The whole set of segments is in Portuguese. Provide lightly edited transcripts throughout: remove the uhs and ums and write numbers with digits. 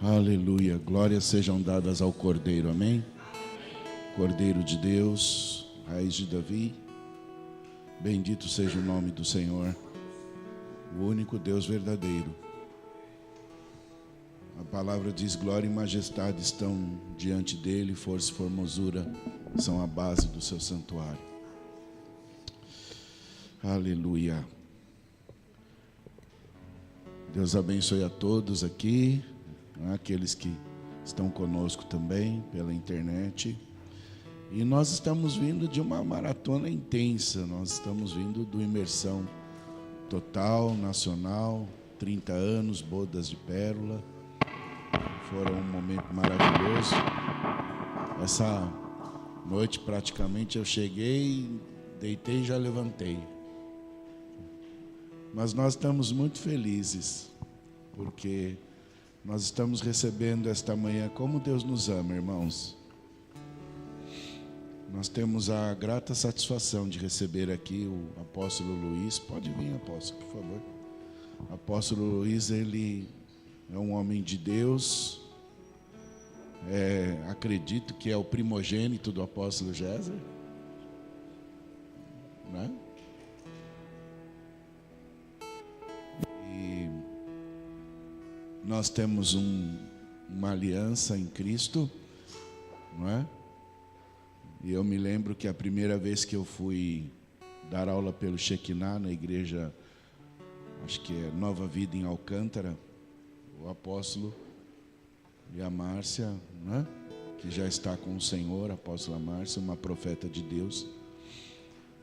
Aleluia, glórias sejam dadas ao Cordeiro, amém? Cordeiro de Deus, raiz de Davi, bendito seja o nome do Senhor, o único Deus verdadeiro. A palavra diz: glória e majestade estão diante dele, força e formosura são a base do seu santuário. Aleluia. Deus abençoe a todos aqui, aqueles que estão conosco também pela internet. E nós estamos vindo de uma maratona intensa, nós estamos vindo do Imersão Total, Nacional, 30 anos, Bodas de Pérola. Foram um momento maravilhoso. Essa noite praticamente eu cheguei, deitei e já levantei. Mas nós estamos muito felizes, porque nós estamos recebendo esta manhã como Deus nos ama, irmãos. Nós temos a grata satisfação de receber aqui o apóstolo Luiz. Pode vir, apóstolo, por favor. O apóstolo Luiz, ele é um homem de Deus. Acredito que é o primogênito do apóstolo Géser, né? E nós temos uma aliança em Cristo, não é? E eu me lembro que a primeira vez que eu fui dar aula pelo Shekinah na igreja, acho que é Nova Vida em Alcântara, o apóstolo e a Márcia, né, que já está com o Senhor, a apóstola Márcia, uma profeta de Deus,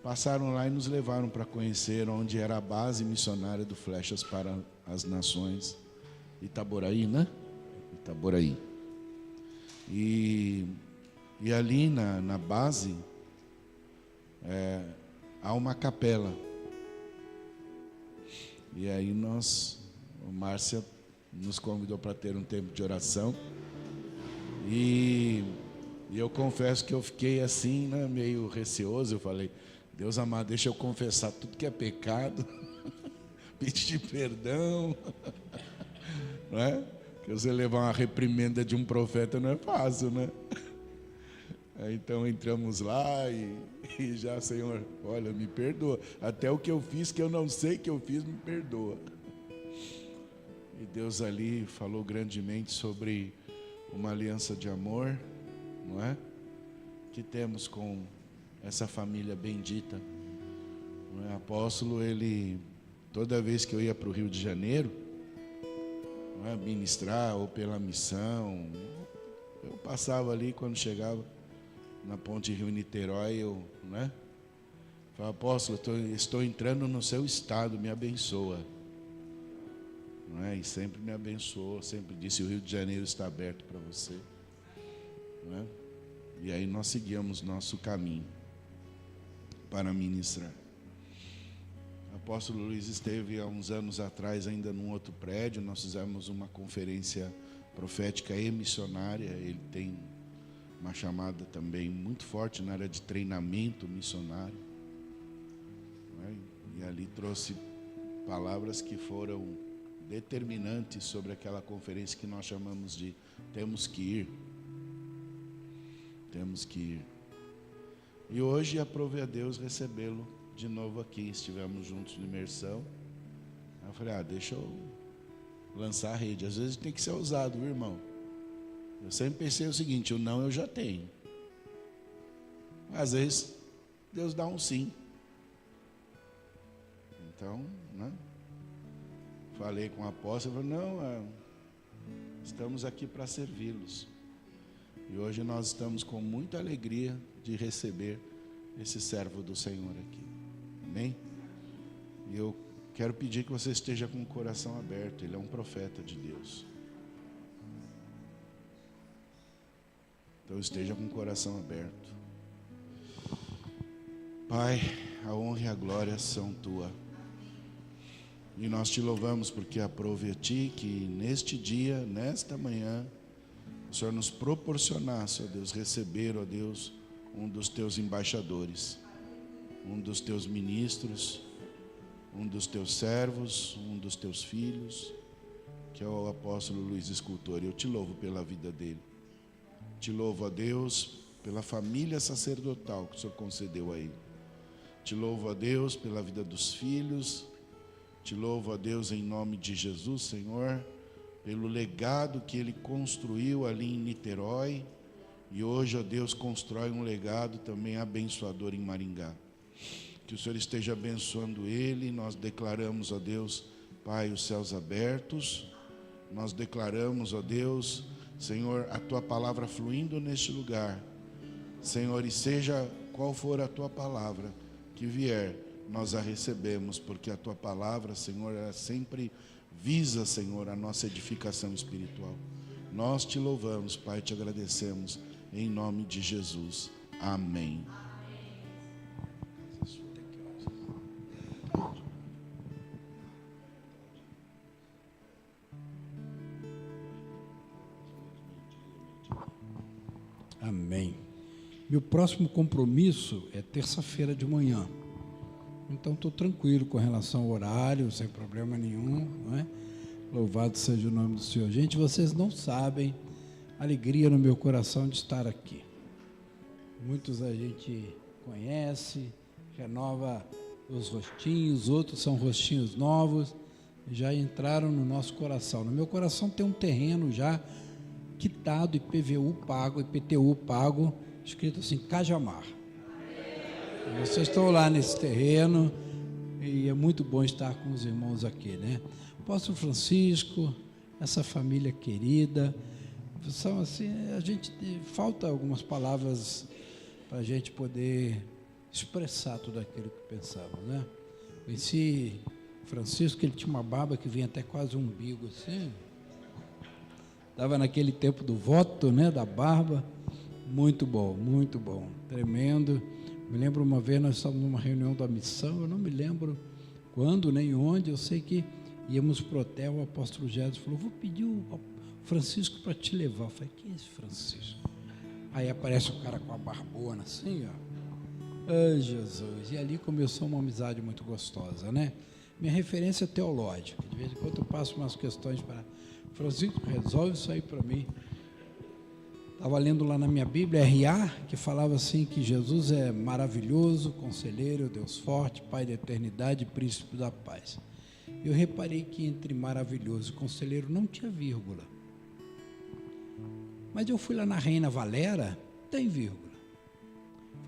passaram lá e nos levaram para conhecer onde era a base missionária do Flechas para as Nações, Itaboraí, né? Itaboraí. E ali na base há uma capela. E aí a Márcia nos convidou para ter um tempo de oração. E eu confesso que eu fiquei assim, né, meio receoso. Eu falei: Deus amado, deixa eu confessar tudo que é pecado, pedir perdão, não é? Porque você levar uma reprimenda de um profeta não é fácil, né? Então entramos lá e já, Senhor, olha, me perdoa. Até o que eu fiz, que eu não sei que eu fiz, me perdoa. E Deus ali falou grandemente sobre uma aliança de amor, não é? Que temos com essa família bendita. Não é? Apóstolo, ele, toda vez que eu ia para o Rio de Janeiro, não é, ministrar ou pela missão, eu passava ali, quando chegava na ponte Rio-Niterói, eu, né, falava: apóstolo, estou entrando no seu estado, me abençoa. Não é? E sempre me abençoou, sempre disse: o Rio de Janeiro está aberto para você. Não é? E aí nós seguimos nosso caminho para ministrar. O apóstolo Luiz esteve há uns anos atrás ainda num outro prédio, nós fizemos uma conferência profética e missionária. Ele tem uma chamada também muito forte na área de treinamento missionário, não é? E ali trouxe palavras que foram determinantes sobre aquela conferência que nós chamamos de temos que ir. Temos que ir. E hoje aprove a Deus recebê-lo de novo aqui. Estivemos juntos na imersão. Eu falei: deixa eu lançar a rede. Às vezes tem que ser ousado, viu, irmão? Eu sempre pensei o seguinte: o não eu já tenho. Às vezes Deus dá um sim. Então, né? Falei com o apóstolo, falei: não, estamos aqui para servi-los. E hoje nós estamos com muita alegria de receber esse servo do Senhor aqui. Amém? E eu quero pedir que você esteja com o coração aberto. Ele é um profeta de Deus. Então esteja com o coração aberto. Pai, a honra e a glória são tua. E nós te louvamos porque aprove a ti que neste dia, nesta manhã, o Senhor nos proporcionasse, ó Deus, receber, ó Deus, um dos teus embaixadores, um dos teus ministros, um dos teus servos, um dos teus filhos, que é o apóstolo Luiz Escultor. Eu te louvo pela vida dele. Te louvo, a Deus, pela família sacerdotal que o Senhor concedeu a ele. Te louvo, a Deus, pela vida dos filhos. Te louvo, a Deus, em nome de Jesus, Senhor, pelo legado que ele construiu ali em Niterói. E hoje, ó Deus, constrói um legado também abençoador em Maringá. Que o Senhor esteja abençoando ele. Nós declaramos, ó Deus, Pai, os céus abertos. Nós declaramos, ó Deus, Senhor, a Tua palavra fluindo neste lugar. Senhor, e seja qual for a Tua palavra que vier, nós a recebemos, porque a Tua palavra, Senhor, ela sempre visa, Senhor, a nossa edificação espiritual. Nós te louvamos, Pai, te agradecemos, em nome de Jesus. Amém. Amém. Meu próximo compromisso é terça-feira de manhã. Então estou tranquilo com relação ao horário, sem problema nenhum, não é? Louvado seja o nome do Senhor. Gente, vocês não sabem a alegria no meu coração de estar aqui. Muitos a gente conhece, renova os rostinhos, outros são rostinhos novos, já entraram no nosso coração. No meu coração tem um terreno já quitado, IPVU pago, IPTU pago, escrito assim, Cajamar. Vocês estão lá nesse terreno e é muito bom estar com os irmãos aqui, né? Apóstolo Francisco, essa família querida, são assim, a gente falta algumas palavras para a gente poder expressar tudo aquilo que pensamos, né? Conheci Francisco, ele tinha uma barba que vinha até quase um umbigo assim. Estava naquele tempo do voto, né, da barba. Muito bom, tremendo. Me lembro uma vez, nós estávamos numa reunião da missão, eu não me lembro quando nem onde, eu sei que íamos para o hotel, o apóstolo Jesus falou, vou pedir o Francisco para te levar. Eu falei, quem é esse Francisco? Aí aparece o cara com a barbona assim, ó. Ai, Jesus. E ali começou uma amizade muito gostosa, né? Minha referência é teológica. De vez em quando eu passo umas questões para Francisco, resolve isso aí para mim. Estava lendo lá na minha Bíblia, R.A., que falava assim, que Jesus é maravilhoso, conselheiro, Deus forte, Pai da eternidade, príncipe da paz. Eu reparei que entre maravilhoso e conselheiro não tinha vírgula. Mas eu fui lá na Reina Valera, tem vírgula.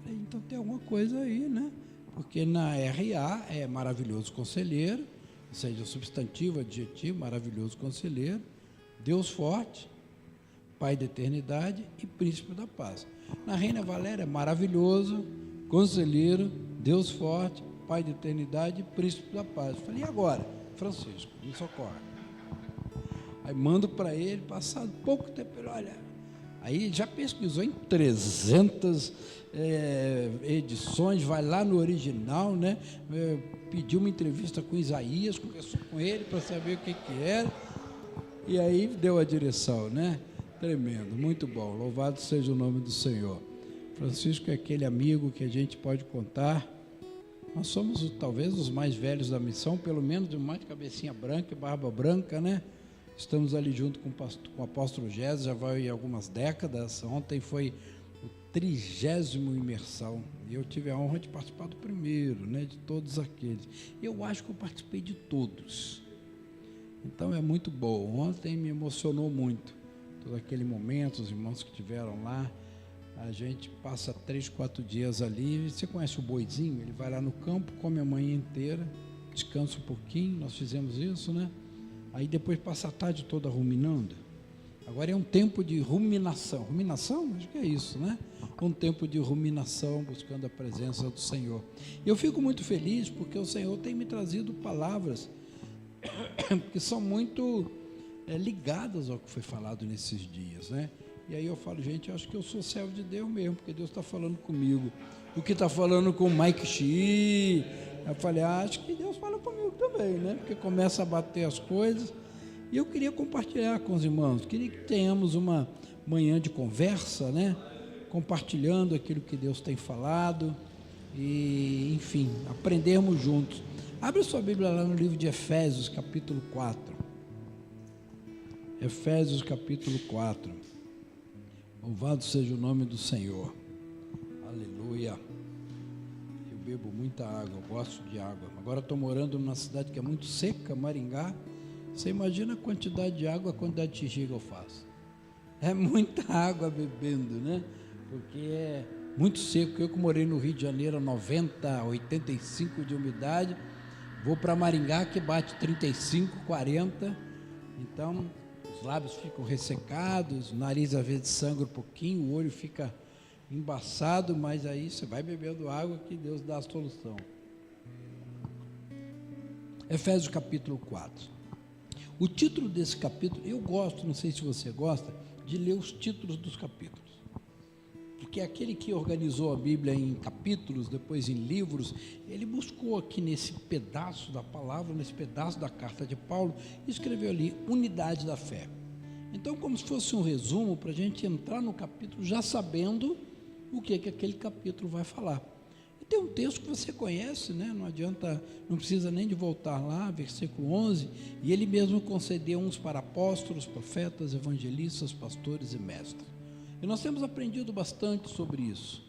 Falei, então tem alguma coisa aí, né? Porque na R.A. é maravilhoso conselheiro, ou seja, substantivo, adjetivo, maravilhoso conselheiro, Deus forte, Pai da eternidade e príncipe da paz. Na Reina Valera é maravilhoso, conselheiro, Deus forte, Pai da eternidade e príncipe da paz. Eu falei, e agora? Francisco, me socorre. Aí mando para ele, passado pouco tempo, ele olha, aí já pesquisou em 300 edições, vai lá no original, né? Pediu uma entrevista com Isaías, conversou com ele para saber o que era, e aí deu a direção, né? Tremendo, muito bom, louvado seja o nome do Senhor. Francisco é aquele amigo que a gente pode contar. Nós somos talvez os mais velhos da missão, pelo menos de mais cabecinha branca e barba branca, né? Estamos ali junto com o apóstolo Gés, já vai algumas décadas. Ontem foi o 30º imersão, e eu tive a honra de participar do primeiro, né? De todos aqueles. Eu acho que eu participei de todos. Então é muito bom. Ontem me emocionou muito. Todo aquele momento, os irmãos que estiveram lá, a gente passa 3, 4 dias ali. Você conhece o boizinho? Ele vai lá no campo, come a manhã inteira, descansa um pouquinho, nós fizemos isso, né? Aí depois passa a tarde toda ruminando. Agora é um tempo de ruminação. Ruminação? Acho que é isso, né? Um tempo de ruminação, buscando a presença do Senhor. Eu fico muito feliz porque o Senhor tem me trazido palavras que são muito ligadas ao que foi falado nesses dias, né? E aí eu falo, gente, eu acho que eu sou servo de Deus mesmo, porque Deus está falando comigo. O que está falando com o Mike Xi, eu falei, acho que Deus fala comigo também, né? Porque começa a bater as coisas. E eu queria compartilhar com os irmãos, queria que tenhamos uma manhã de conversa, né? Compartilhando aquilo que Deus tem falado e, enfim, aprendermos juntos. Abre sua Bíblia lá no livro de Efésios, capítulo 4. Efésios capítulo 4. Louvado seja o nome do Senhor. Aleluia. Eu bebo muita água, eu gosto de água. Agora estou morando numa cidade que é muito seca, Maringá. Você imagina a quantidade de água, a quantidade de xixi que eu faço. É muita água bebendo, né? Porque é muito seco. Eu que morei no Rio de Janeiro, 90, 85 de umidade. Vou para Maringá, que bate 35, 40. Então, os lábios ficam ressecados, o nariz às vezes sangra um pouquinho, o olho fica embaçado, mas aí você vai bebendo água que Deus dá a solução. Efésios capítulo 4. O título desse capítulo, eu gosto, não sei se você gosta, de ler os títulos dos capítulos. Porque aquele que organizou a Bíblia em capítulos, depois em livros, ele buscou aqui nesse pedaço da palavra, nesse pedaço da carta de Paulo, e escreveu ali, unidade da fé. Então, como se fosse um resumo, para a gente entrar no capítulo já sabendo o que aquele capítulo vai falar. E tem um texto que você conhece, né? Não adianta, não precisa nem de voltar lá, versículo 11, e ele mesmo concedeu uns para apóstolos, profetas, evangelistas, pastores e mestres. E nós temos aprendido bastante sobre isso.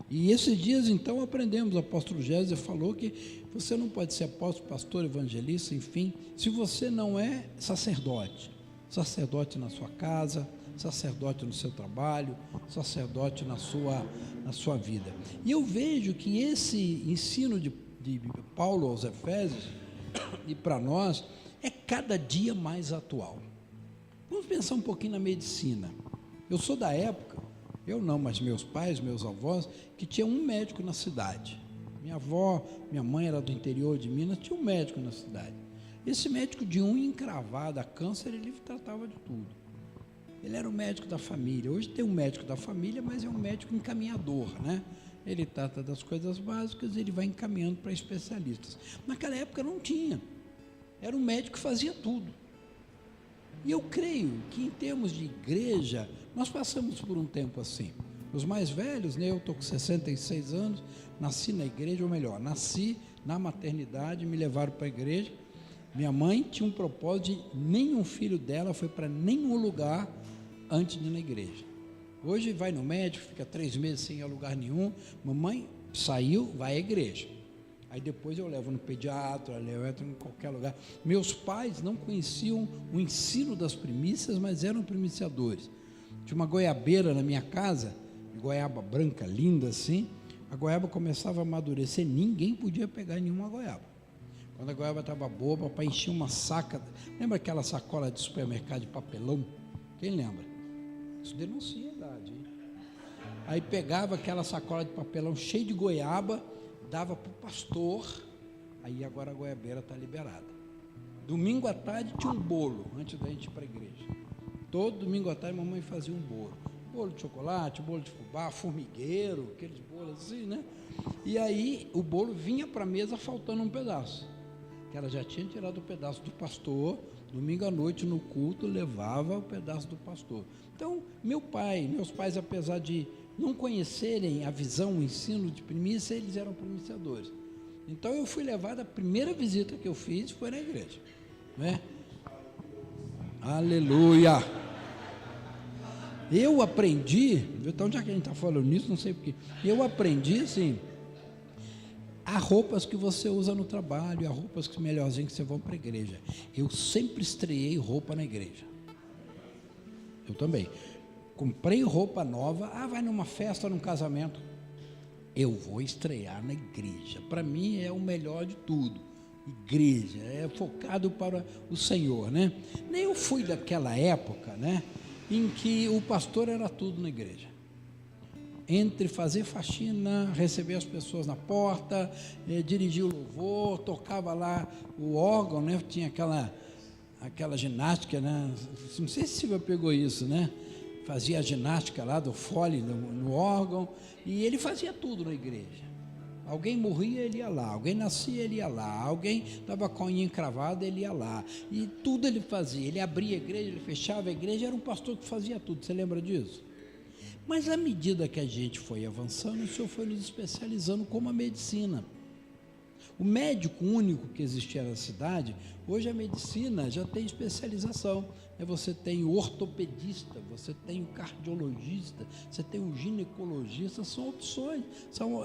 E esses dias, então, aprendemos, o apóstolo Gésio falou que você não pode ser apóstolo, pastor, evangelista, enfim, se você não é sacerdote. Sacerdote na sua casa, sacerdote no seu trabalho, sacerdote na sua vida. E eu vejo que esse ensino de Paulo aos Efésios, e para nós, é cada dia mais atual. Vamos pensar um pouquinho na medicina. Eu sou da época, eu não, mas meus pais, meus avós, que tinha um médico na cidade. Minha avó, minha mãe era do interior de Minas, tinha um médico na cidade. Esse médico de unha encravada, câncer, ele tratava de tudo. Ele era o médico da família. Hoje tem um médico da família, mas é um médico encaminhador, né? Ele trata das coisas básicas e ele vai encaminhando para especialistas. Naquela época não tinha. Era um médico que fazia tudo. E eu creio que em termos de igreja, nós passamos por um tempo assim. Os mais velhos, né, eu estou com 66 anos, nasci na igreja, ou melhor, nasci na maternidade, me levaram para a igreja. Minha mãe tinha um propósito de nenhum filho dela foi para nenhum lugar antes de ir na igreja. Hoje vai no médico, fica 3 meses sem ir a lugar nenhum. Mamãe saiu, vai à igreja. Aí depois eu levo no pediatra, levo em qualquer lugar. Meus pais não conheciam o ensino das primícias, mas eram primiciadores. Tinha uma goiabeira na minha casa, goiaba branca, linda assim. A goiaba começava a amadurecer, ninguém podia pegar nenhuma goiaba. Quando a goiaba estava boa, papai enchia uma saca. Lembra aquela sacola de supermercado de papelão? Quem lembra? Isso denuncia a idade, hein? Aí pegava aquela sacola de papelão cheia de goiaba, dava para o pastor, aí agora a goiabeira está liberada. Domingo à tarde tinha um bolo, antes da gente ir para a igreja. Todo domingo à tarde a mamãe fazia um bolo. Bolo de chocolate, bolo de fubá, formigueiro, aqueles bolos assim, né? E aí o bolo vinha para a mesa faltando um pedaço. Que ela já tinha tirado o pedaço do pastor, domingo à noite no culto levava o pedaço do pastor. Então, meus pais, apesar de não conhecerem a visão, o ensino de primícia, eles eram primiciadores. Então eu fui levado, a primeira visita que eu fiz foi na igreja, né? Aleluia! Eu aprendi, então já que a gente está falando nisso, não sei porquê, eu aprendi assim, há roupas que você usa no trabalho, há roupas que melhorzinhas que você vai para a igreja. Eu sempre estreiei roupa na igreja. Eu também. Comprei roupa nova, vai numa festa, num casamento. Eu vou estrear na igreja. Para mim é o melhor de tudo. Igreja, é focado para o Senhor, né? Nem eu fui daquela época, né? Em que o pastor era tudo na igreja. Entre fazer faxina, receber as pessoas na porta, dirigir o louvor, tocava lá o órgão, né? Tinha aquela ginástica, né? Não sei se você pegou isso, né? Fazia a ginástica lá do fole no órgão, e ele fazia tudo na igreja. Alguém morria, ele ia lá. Alguém nascia, ele ia lá. Alguém estava com a unha encravada, ele ia lá. E tudo ele fazia. Ele abria a igreja, ele fechava a igreja. Era um pastor que fazia tudo. Você lembra disso? Mas à medida que a gente foi avançando, o Senhor foi nos especializando como a medicina. O médico único que existia na cidade, hoje a medicina já tem especialização. Você tem o ortopedista, você tem o cardiologista, você tem o ginecologista, são opções, são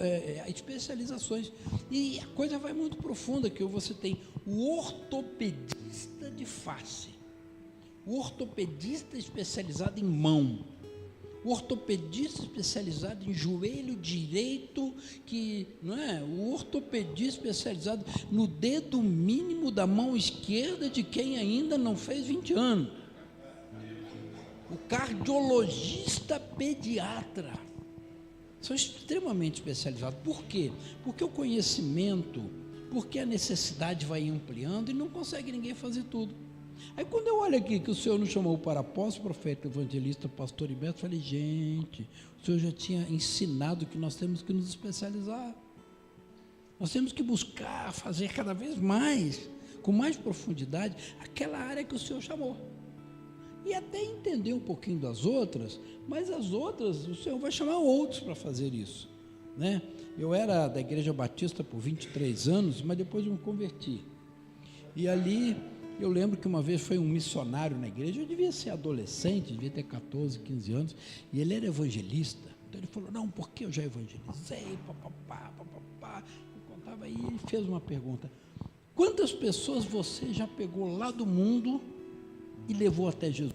especializações. E a coisa vai muito profunda, que você tem o ortopedista de face, o ortopedista especializado em mão, o ortopedista especializado em joelho direito, o ortopedista especializado no dedo mínimo da mão esquerda de quem ainda não fez 20 anos, o cardiologista pediatra, são extremamente especializados. Por quê? Porque o conhecimento, porque a necessidade vai ampliando e não consegue ninguém fazer tudo. Aí quando eu olho aqui que o Senhor nos chamou para apóstolo, profeta, evangelista, pastor e mestre, eu falei, gente, o Senhor já tinha ensinado que nós temos que nos especializar, nós temos que buscar fazer cada vez mais, com mais profundidade, aquela área que o Senhor chamou, e até entender um pouquinho das outras, mas as outras o Senhor vai chamar outros para fazer isso, né? Eu era da Igreja Batista por 23 anos, mas depois eu me converti, e ali eu lembro que uma vez foi um missionário na igreja, eu devia ser adolescente, devia ter 14, 15 anos, e ele era evangelista. Então ele falou, não, porque eu já evangelizei, papapá. Eu contava aí, ele fez uma pergunta, quantas pessoas você já pegou lá do mundo e levou até Jesus?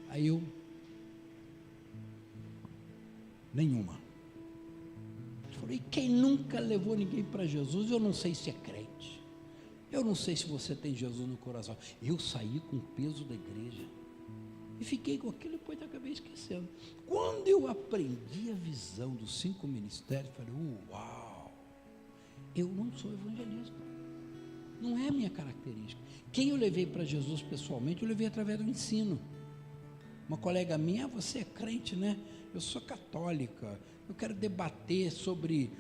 Aí eu, nenhuma. Ele falou, e quem nunca levou ninguém para Jesus, eu não sei se é crente. Eu não sei se você tem Jesus no coração. Eu saí com o peso da igreja e fiquei com aquilo e depois acabei esquecendo. Quando eu aprendi a visão dos 5 ministérios, falei, uau, eu não sou evangelista, não é a minha característica. Quem eu levei para Jesus pessoalmente, eu levei através do ensino. Uma colega minha, você é crente, né? Eu sou católica, eu quero debater sobre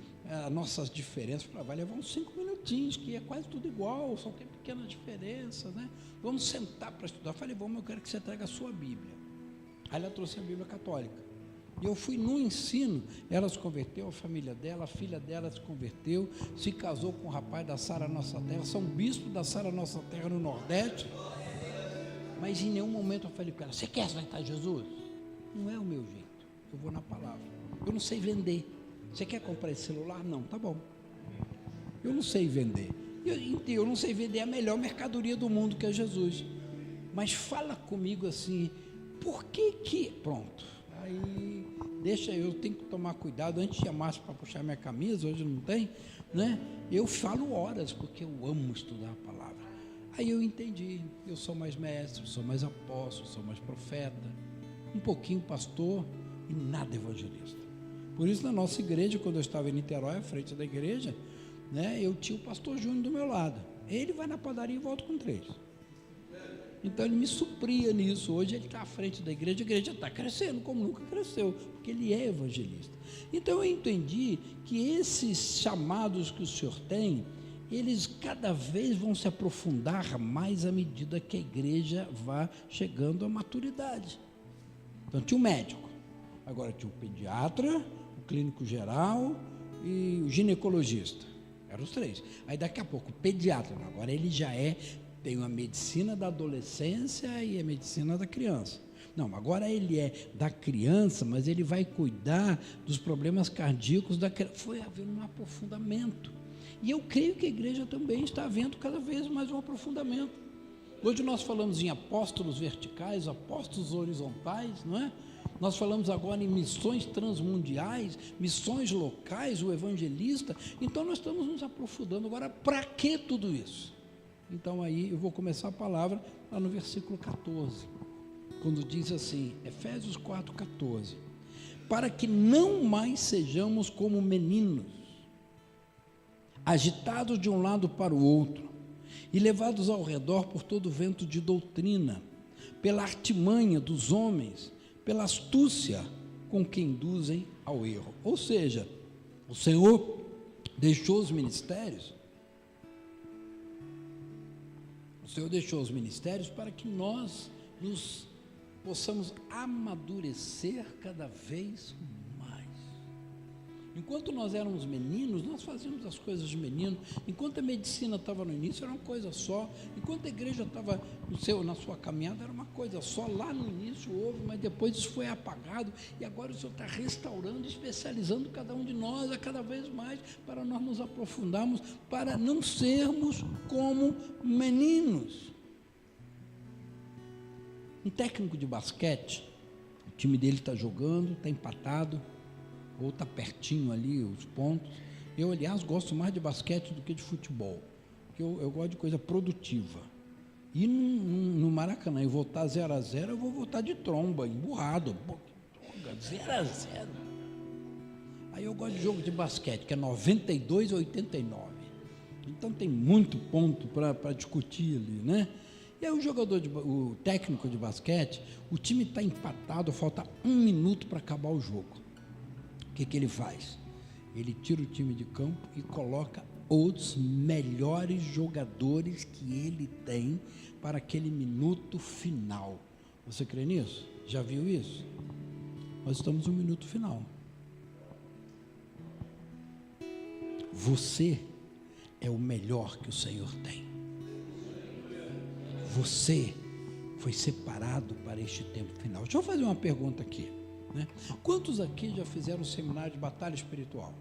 nossas diferenças. Vai levar uns 5 minutinhos, que é quase tudo igual, só tem pequenas diferenças, né? Vamos sentar para estudar. Eu falei, vamos, eu quero que você traga a sua Bíblia. Aí ela trouxe a Bíblia católica, e eu fui no ensino, ela se converteu, a família dela, a filha dela se converteu, se casou com um rapaz da Sara Nossa Terra, são bispos da Sara Nossa Terra no Nordeste, mas em nenhum momento eu falei para ela, você quer aceitar Jesus? Não é o meu jeito, eu vou na palavra, eu não sei vender. Você quer comprar esse celular? Não, tá bom. Eu não sei vender. Eu não sei vender a melhor mercadoria do mundo, que é Jesus. Mas fala comigo assim, por que... Pronto. Aí, deixa eu tenho que tomar cuidado. Antes tinha massa para puxar minha camisa, hoje não tem, né? Eu falo horas, porque eu amo estudar a palavra. Aí eu entendi, eu sou mais mestre, sou mais apóstolo, sou mais profeta, um pouquinho pastor e nada evangelista. Por isso, na nossa igreja, quando eu estava em Niterói, à frente da igreja, né, eu tinha o pastor Júnior do meu lado. Ele vai na padaria e volta com 3. Então, ele me supria nisso. Hoje, ele está à frente da igreja, a igreja está crescendo, como nunca cresceu, porque ele é evangelista. Então, eu entendi que esses chamados que o Senhor tem, eles cada vez vão se aprofundar mais à medida que a igreja vá chegando à maturidade. Então, tinha o médico, agora tinha o pediatra, clínico geral e o ginecologista, eram os 3. Aí daqui a pouco o pediatra, agora ele já tem a medicina da adolescência e a medicina da criança. Não, agora ele é da criança, mas ele vai cuidar dos problemas cardíacos da criança. Foi havendo um aprofundamento, e eu creio que a igreja também está havendo cada vez mais um aprofundamento. Hoje nós falamos em apóstolos verticais, apóstolos horizontais, não é? Nós falamos agora em missões transmundiais, missões locais, o evangelista. Então nós estamos nos aprofundando. Agora, para que tudo isso? Então aí eu vou começar a palavra lá no versículo 14, quando diz assim, Efésios 4:14, para que não mais sejamos como meninos, agitados de um lado para o outro, e levados ao redor por todo vento de doutrina, pela artimanha dos homens, pela astúcia com que induzem ao erro. Ou seja, o Senhor deixou os ministérios, para que nós nos possamos amadurecer cada vez mais. Enquanto nós éramos meninos, nós fazíamos as coisas de menino. Enquanto a medicina estava no início, era uma coisa só. Enquanto a igreja estava na sua caminhada, era uma coisa só. Lá no início houve, mas depois isso foi apagado. E agora o Senhor está restaurando, especializando cada um de nós a cada vez mais, para nós nos aprofundarmos, para não sermos como meninos. Um técnico de basquete, o time dele está jogando, está empatado, ou está pertinho ali os pontos. Eu, aliás, gosto mais de basquete do que de futebol, porque eu gosto de coisa produtiva. E no Maracanã, eu voltar 0-0, eu vou voltar de tromba, emburrado. 0-0. Aí eu gosto de jogo de basquete, que é 92-89. Então tem muito ponto para discutir ali, né? E aí o técnico de basquete, o time está empatado, falta 1 minuto para acabar o jogo. O que ele faz? Ele tira o time de campo e coloca os melhores jogadores que ele tem para aquele minuto final. Você crê nisso? Já viu isso? Nós estamos no minuto final. Você é o melhor que o Senhor tem. Você foi separado para este tempo final. Deixa eu fazer uma pergunta aqui, né? Quantos aqui já fizeram um seminário de batalha espiritual?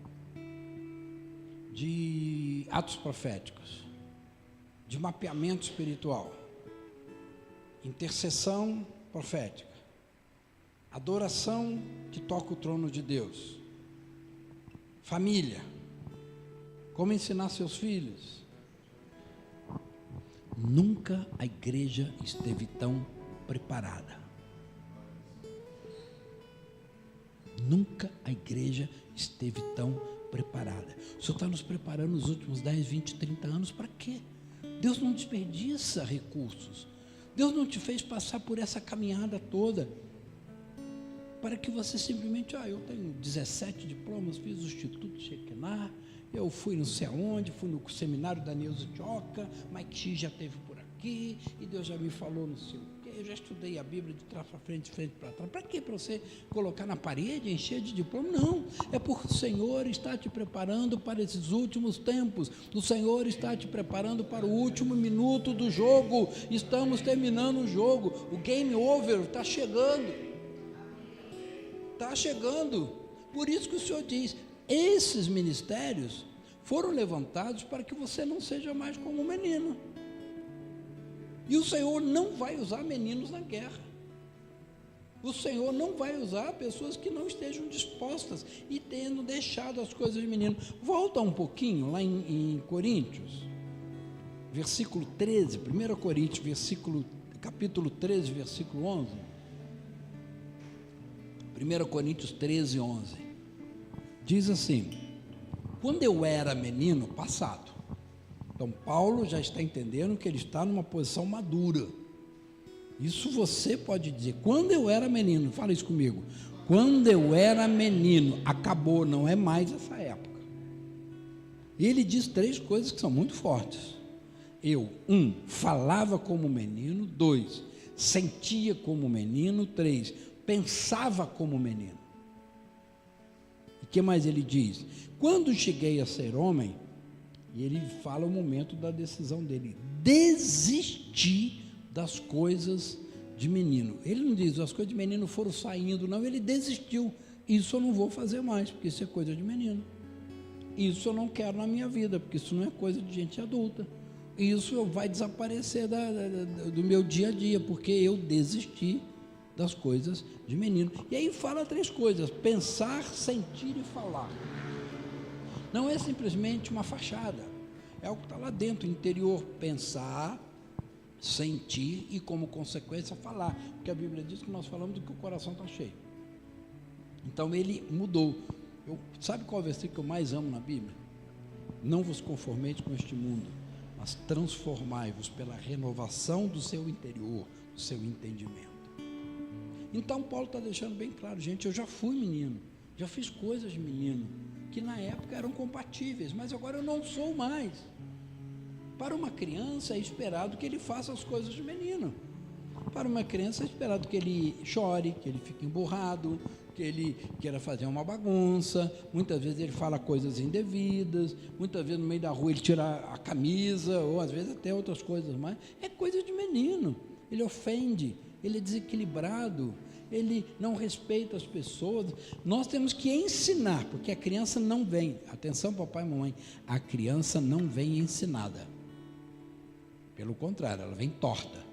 De atos proféticos? De mapeamento espiritual? Intercessão profética? Adoração que toca o trono de Deus? Família? Como ensinar seus filhos? Nunca a igreja esteve tão preparada. Nunca a igreja esteve tão preparada. O Senhor está nos preparando nos últimos 10, 20, 30 anos para quê? Deus não desperdiça recursos. Deus não te fez passar por essa caminhada toda para que você simplesmente, eu tenho 17 diplomas, fiz o Instituto Shekinah, eu fui não sei aonde, fui no seminário da Neuza Tioca, Mike X já esteve por aqui, e Deus já me falou não sei o quê, eu já estudei a Bíblia de trás para frente, de frente para trás. Para quê? Para você colocar na parede, encher de diploma? Não, é porque o Senhor está te preparando para esses últimos tempos, o Senhor está te preparando para o último minuto do jogo, estamos terminando o jogo, o game over está chegando. Está chegando. Por isso que o Senhor diz, esses ministérios foram levantados para que você não seja mais como um menino. E o Senhor não vai usar meninos na guerra. O Senhor não vai usar pessoas que não estejam dispostas e tendo deixado as coisas de menino. Volta um pouquinho lá em Coríntios, versículo 13, 1 Coríntios, capítulo 13, versículo 11. 1 Coríntios 13, 11. Diz assim: quando eu era menino, passado. Então Paulo já está entendendo que ele está numa posição madura. Isso você pode dizer. Quando eu era menino, fala isso comigo. Quando eu era menino, acabou, não é mais essa época. E ele diz 3 coisas que são muito fortes. Eu, 1, falava como menino. 2, sentia como menino. 3, pensava como menino. E o que mais ele diz? Quando cheguei a ser homem, e ele fala o momento da decisão dele, desisti das coisas de menino. Ele não diz, as coisas de menino foram saindo, não, ele desistiu. Isso eu não vou fazer mais, porque isso é coisa de menino. Isso eu não quero na minha vida, porque isso não é coisa de gente adulta. Isso vai desaparecer do meu dia a dia, porque eu desisti das coisas de menino. E aí fala 3 coisas: pensar, sentir e falar. Não é simplesmente uma fachada, é algo que está lá dentro, interior. Pensar, sentir e, como consequência, falar, porque a Bíblia diz que nós falamos do que o coração está cheio. Então ele mudou. Sabe qual é o versículo que eu mais amo na Bíblia? Não vos conformeis com este mundo, mas transformai-vos pela renovação do seu interior, do seu entendimento. Então Paulo está deixando bem claro, gente, eu já fui menino, já fiz coisas de menino, que na época eram compatíveis, mas agora eu não sou mais. Para uma criança é esperado que ele faça as coisas de menino. Para uma criança é esperado que ele chore, que ele fique emburrado, que ele queira fazer uma bagunça. Muitas vezes ele fala coisas indevidas, muitas vezes no meio da rua ele tira a camisa, ou às vezes até outras coisas mais. É coisa de menino. Ele ofende, ele é desequilibrado, ele não respeita as pessoas. Nós temos que ensinar, porque a criança não vem, atenção papai e mamãe, a criança não vem ensinada. Pelo contrário, ela vem torta.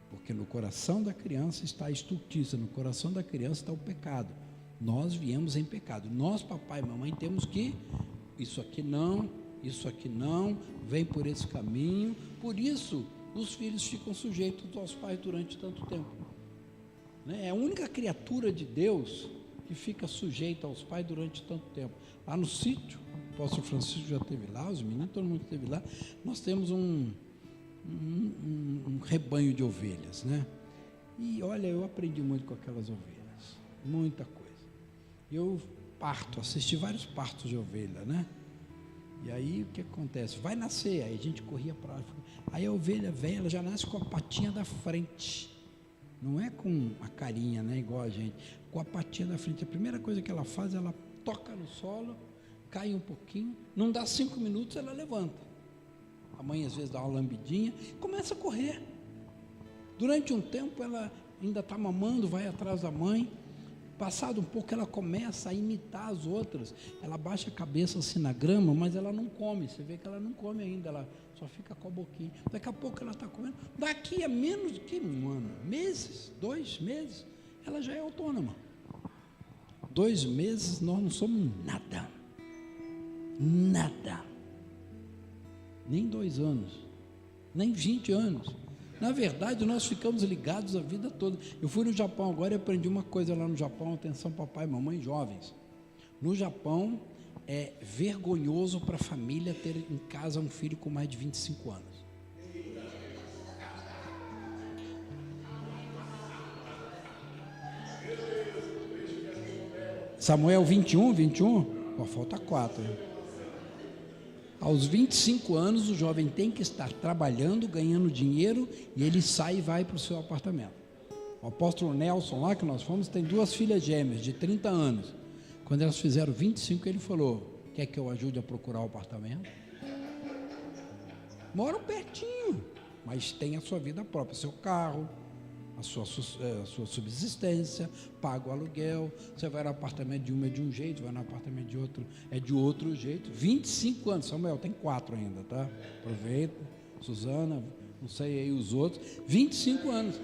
Porque no coração da criança está a estultiça, no coração da criança está o pecado. Nós viemos em pecado. Nós, papai e mamãe, temos que, isso aqui não, vem por esse caminho. Por isso, os filhos ficam sujeitos aos pais durante tanto tempo. É a única criatura de Deus que fica sujeita aos pais durante tanto tempo. Lá no sítio, o apóstolo Francisco já esteve lá, os meninos, todo mundo esteve lá, nós temos um rebanho de ovelhas, né? E olha, eu aprendi muito com aquelas ovelhas, muita coisa. Eu assisti vários partos de ovelha, né? E aí o que acontece? Vai nascer, aí a gente corria para lá, aí a ovelha velha, ela já nasce com a patinha da frente, não é com a carinha, né, igual a gente, com a patinha da frente. A primeira coisa que ela faz, ela toca no solo, cai um pouquinho, não dá 5 minutos, ela levanta. A mãe às vezes dá uma lambidinha, começa a correr. Durante um tempo ela ainda está mamando, vai atrás da mãe. Passado um pouco ela começa a imitar as outras. Ela baixa a cabeça assim na grama, mas ela não come. Você vê que ela não come ainda, ela só fica com a boquinha. Daqui a pouco ela está comendo. Daqui a menos do que um ano, meses, 2 meses, ela já é autônoma. 2 meses nós não somos nada. Nada. Nem 2 anos, nem 20 anos. Na verdade, nós ficamos ligados a vida toda. Eu fui no Japão agora e aprendi uma coisa lá no Japão. Atenção, papai e mamãe, jovens. No Japão, é vergonhoso para a família ter em casa um filho com mais de 25 anos. Samuel 21? Ó, falta 4, hein? Aos 25 anos, o jovem tem que estar trabalhando, ganhando dinheiro, e ele sai e vai para o seu apartamento. O apóstolo Nelson, lá que nós fomos, tem 2 filhas gêmeas de 30 anos. Quando elas fizeram 25, ele falou: quer que eu ajude a procurar o apartamento? Moram pertinho, mas tem a sua vida própria, seu carro, a sua subsistência, paga o aluguel. Você vai no apartamento de um é de um jeito, vai no apartamento de outro é de outro jeito. 25 anos, Samuel tem 4 ainda, tá? Aproveita, Suzana, não sei aí os outros, 25 anos,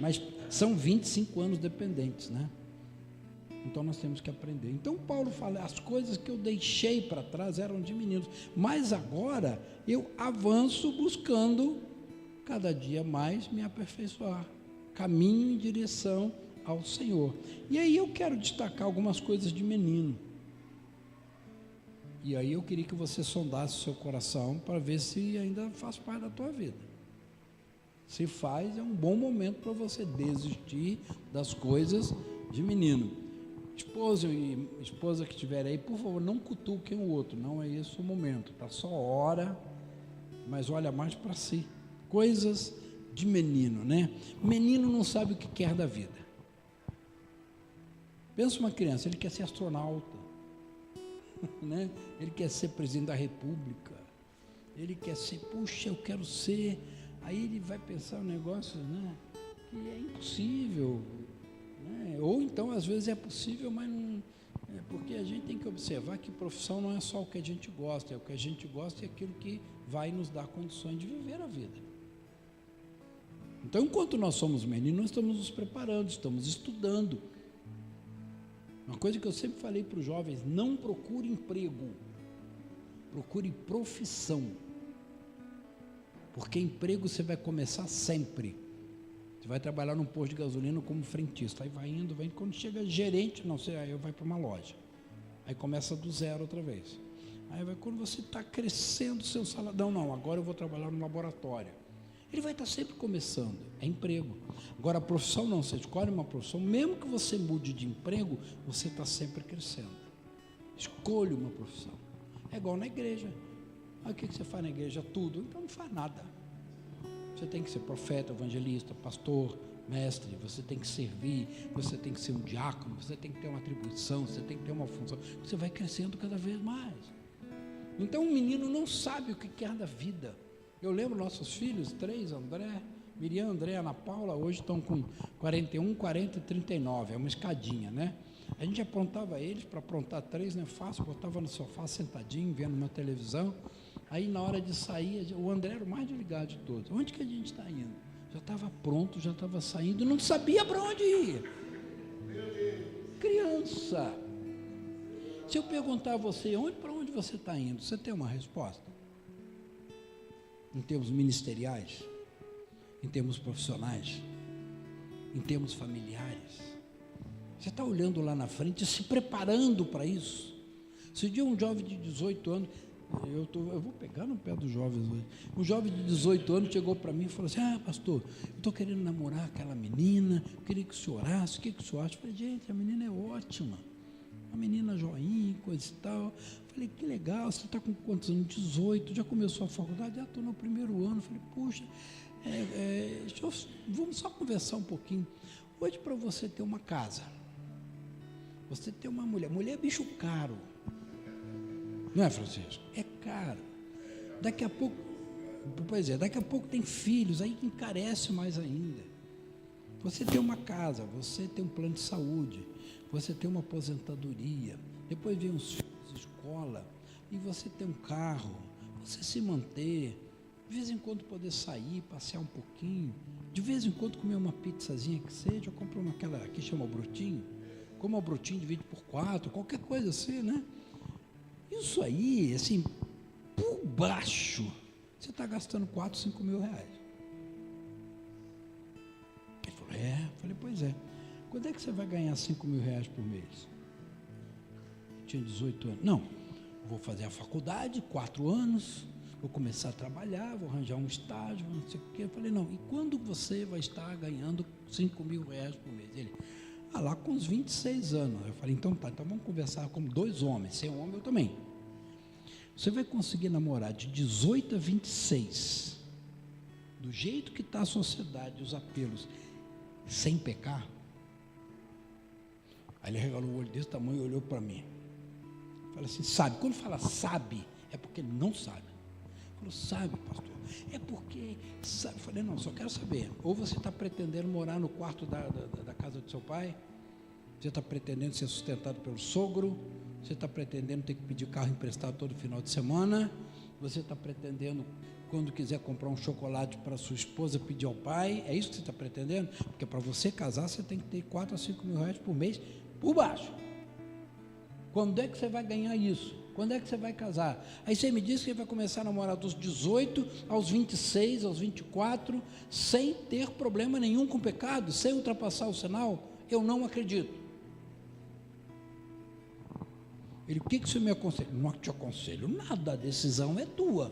mas são 25 anos dependentes, né? Então nós temos que aprender. Então Paulo fala, as coisas que eu deixei para trás eram de meninos, mas agora eu avanço buscando cada dia mais me aperfeiçoar, caminho em direção ao Senhor. E aí eu quero destacar algumas coisas de menino. E aí eu queria que você sondasse o seu coração para ver se ainda faz parte da tua vida. Se faz, é um bom momento para você desistir das coisas de menino. Esposo e esposa que estiverem aí, por favor, não cutuquem o outro, não é esse o momento, tá? Só ora, mas olha mais para si. Coisas de menino, né? Menino não sabe o que quer da vida. Pensa uma criança, ele quer ser astronauta, né? Ele quer ser presidente da república, ele quer ser, puxa, eu quero ser. Aí ele vai pensar um negócio, né, que é impossível, né? Ou então às vezes é possível, mas não é, porque a gente tem que observar que profissão não é só o que a gente gosta, é o que a gente gosta e aquilo que vai nos dar condições de viver a vida. Então, enquanto nós somos meninos, nós estamos nos preparando, estamos estudando. Uma coisa que eu sempre falei para os jovens: não procure emprego, procure profissão. Porque emprego você vai começar sempre. Você vai trabalhar num posto de gasolina como frentista, aí vai indo, quando chega gerente, não sei, aí vai para uma loja. Aí começa do zero outra vez. Aí vai, quando você está crescendo o seu salário, não, agora eu vou trabalhar no laboratório. Ele vai estar sempre começando, é emprego. Agora a profissão não, você escolhe uma profissão, mesmo que você mude de emprego, você está sempre crescendo. Escolha uma profissão. É igual na igreja. Aí o que você faz na igreja? Tudo. Então não faz nada. Você tem que ser profeta, evangelista, pastor, mestre, você tem que servir, você tem que ser um diácono, você tem que ter uma atribuição, você tem que ter uma função. Você vai crescendo cada vez mais. Então o menino não sabe o que quer da vida. Eu lembro nossos filhos, 3, André, Miriam, André, Ana Paula, hoje estão com 41, 40 e 39, é uma escadinha, né? A gente aprontava eles, para aprontar 3 não é fácil, botava no sofá sentadinho, vendo uma televisão. Aí na hora de sair, o André era o mais desligado de todos. Onde que a gente está indo? Já estava pronto, já estava saindo, não sabia para onde ir. Criança. Se eu perguntar a você, para onde você está indo, você tem uma resposta? Em termos ministeriais, em termos profissionais, em termos familiares. Você está olhando lá na frente, se preparando para isso. Se um dia um jovem de 18 anos, eu vou pegar no pé dos jovens hoje, um jovem de 18 anos chegou para mim e falou assim, pastor, eu estou querendo namorar aquela menina, eu queria que o senhor orasse, o que o senhor acha? Eu falei, gente, a menina é ótima, uma menina joinha, coisa e tal. Eu falei, que legal, você está com quantos anos? 18, já começou a faculdade? Já estou no primeiro ano. Eu falei, puxa, vamos só conversar um pouquinho. Hoje, para você ter uma casa, você ter uma mulher é bicho caro, não é, Francisco? É caro. Daqui a pouco, daqui a pouco tem filhos, aí encarece mais ainda. Você tem uma casa, você tem um plano de saúde, você tem uma aposentadoria, depois vem os filhos, escola, e você tem um carro, você se manter, de vez em quando poder sair, passear um pouquinho, de vez em quando comer uma pizzazinha que seja, eu compro aquela que chama o brotinho, como o brotinho divide por 4, qualquer coisa assim, né? Isso aí, assim, por baixo, você está gastando 4, 5 mil reais. Ele falou, eu falei, pois é. Quando é que você vai ganhar 5 mil reais por mês? Eu tinha 18 anos. Não, vou fazer a faculdade, 4 anos, vou começar a trabalhar, vou arranjar um estágio, não sei o quê. Eu falei, não, e quando você vai estar ganhando 5 mil reais por mês? Ele, lá com uns 26 anos. Eu falei, então tá, então vamos conversar como 2 homens, sem homem eu também. Você vai conseguir namorar de 18 a 26, do jeito que está a sociedade, os apelos, sem pecar? Aí ele regalou o olho desse tamanho e olhou para mim. Falei assim, sabe? Quando fala sabe, é porque ele não sabe. Falou, sabe, pastor? É porque sabe. Eu falei, não, só quero saber. Ou você está pretendendo morar no quarto da casa do seu pai? Você está pretendendo ser sustentado pelo sogro? Você está pretendendo ter que pedir carro emprestado todo final de semana? Você está pretendendo, quando quiser comprar um chocolate para sua esposa, pedir ao pai? É isso que você está pretendendo? Porque para você casar, você tem que ter 4 a 5 mil reais por mês, por baixo. Quando é que você vai ganhar isso? Quando é que você vai casar? Aí você me diz que vai começar a namorar dos 18 aos 26, aos 24, sem ter problema nenhum com o pecado, sem ultrapassar o sinal? Eu não acredito. Ele, o que o senhor me aconselha? Não te aconselho nada, a decisão é tua.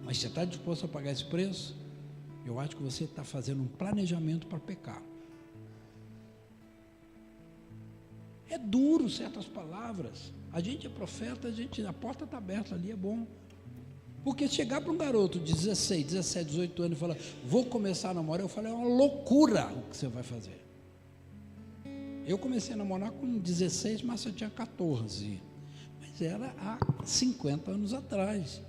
Mas você está disposto a pagar esse preço? Eu acho que você está fazendo um planejamento para pecar. É duro certas palavras. A gente é profeta, a porta está aberta ali, é bom. Porque chegar para um garoto de 16, 17, 18 anos e falar, vou começar a namorar, eu falei, é uma loucura o que você vai fazer. Eu comecei a namorar com 16, mas eu tinha 14. Mas era há 50 anos atrás.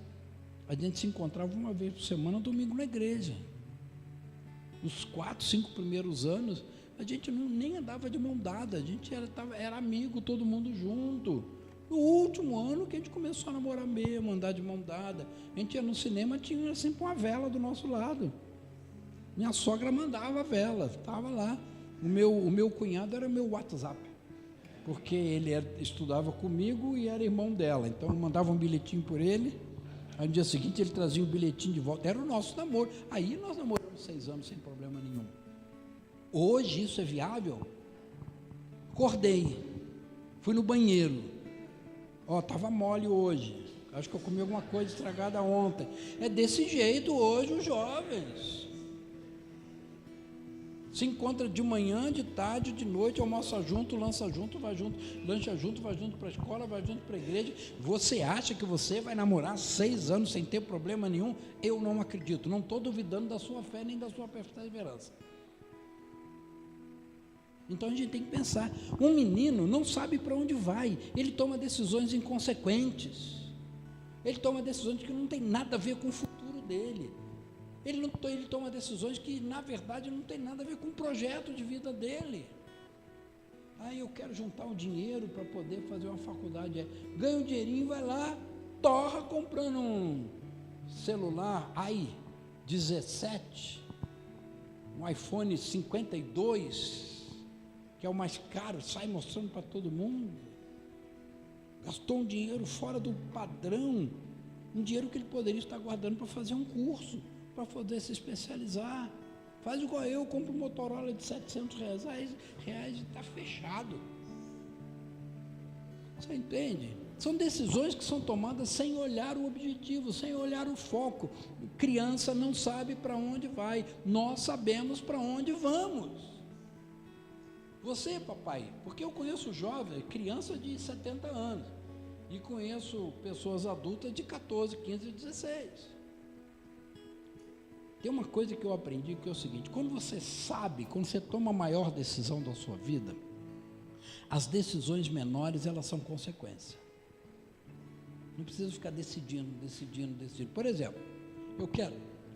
A gente se encontrava uma vez por semana, domingo na igreja. Nos 4, 5 primeiros anos, a gente nem andava de mão dada, a gente era amigo, todo mundo junto. No último ano que a gente começou a namorar mesmo, andar de mão dada. A gente ia no cinema, tinha sempre uma vela do nosso lado. Minha sogra mandava a vela, estava lá. O meu cunhado era meu WhatsApp, porque ele estudava comigo e era irmão dela, então eu mandava um bilhetinho por ele, aí no dia seguinte ele trazia o bilhetinho de volta, era o nosso namoro. Aí nós namoramos 6 anos sem problema nenhum. Hoje isso é viável? Acordei, fui no banheiro, estava mole hoje, acho que eu comi alguma coisa estragada ontem. É desse jeito hoje os jovens. Se encontra de manhã, de tarde, de noite, almoça junto, lancha junto, vai junto para a escola, vai junto para a igreja. Você acha que você vai namorar 6 anos sem ter problema nenhum? Eu não acredito, não estou duvidando da sua fé nem da sua perseverança. Então a gente tem que pensar, um menino não sabe para onde vai, ele toma decisões inconsequentes, ele toma decisões que não tem nada a ver com o futuro dele. Ele toma decisões que, na verdade, não tem nada a ver com o projeto de vida dele. Eu quero juntar um dinheiro para poder fazer uma faculdade. Ganha um dinheirinho, vai lá, torra comprando um celular i17, um iPhone 52, que é o mais caro, sai mostrando para todo mundo. Gastou um dinheiro fora do padrão, um dinheiro que ele poderia estar guardando para fazer um curso, para poder se especializar. Faz igual eu, compro um Motorola de R$700 e está fechado. Você entende? São decisões que são tomadas sem olhar o objetivo, sem olhar o foco. Criança não sabe para onde vai, nós sabemos para onde vamos. Você, papai, porque eu conheço jovem, criança de 70 anos, e conheço pessoas adultas de 14, 15, 16. Tem uma coisa que eu aprendi, que é o seguinte: quando você sabe, quando você toma a maior decisão da sua vida, as decisões menores, elas são consequência. Não precisa ficar decidindo. Por exemplo,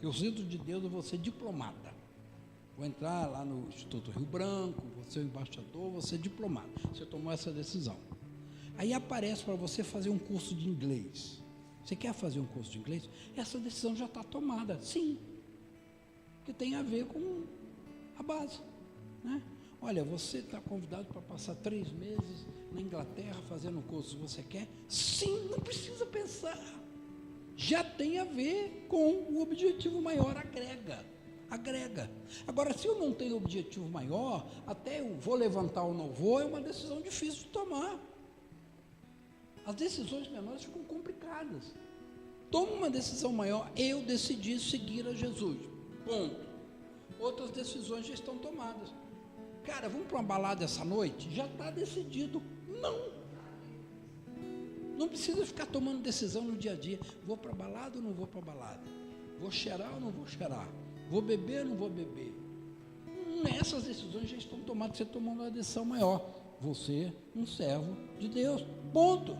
eu sinto de Deus, eu vou ser diplomata. Vou entrar lá no Instituto Rio Branco, vou ser embaixador, vou ser diplomata. Você tomou essa decisão. Aí aparece para você fazer um curso de inglês. Você quer fazer um curso de inglês? Essa decisão já está tomada, sim. Que tem a ver com a base, né? Olha, você está convidado para passar 3 meses na Inglaterra fazendo um curso, você quer? Sim, não precisa pensar, já tem a ver com o objetivo maior, agrega. Agora, se eu não tenho objetivo maior, até eu vou levantar ou não vou, é uma decisão difícil de tomar. As decisões menores ficam complicadas. Toma uma decisão maior, eu decidi seguir a Jesus. Ponto. Outras decisões já estão tomadas. Cara, vamos para uma balada essa noite? Já está decidido. Não precisa ficar tomando decisão no dia a dia. Vou para a balada ou não vou para a balada? Vou cheirar ou não vou cheirar? Vou beber ou não vou beber? Essas decisões já estão tomadas. Você tomou uma decisão maior. Você, um servo de Deus. Ponto.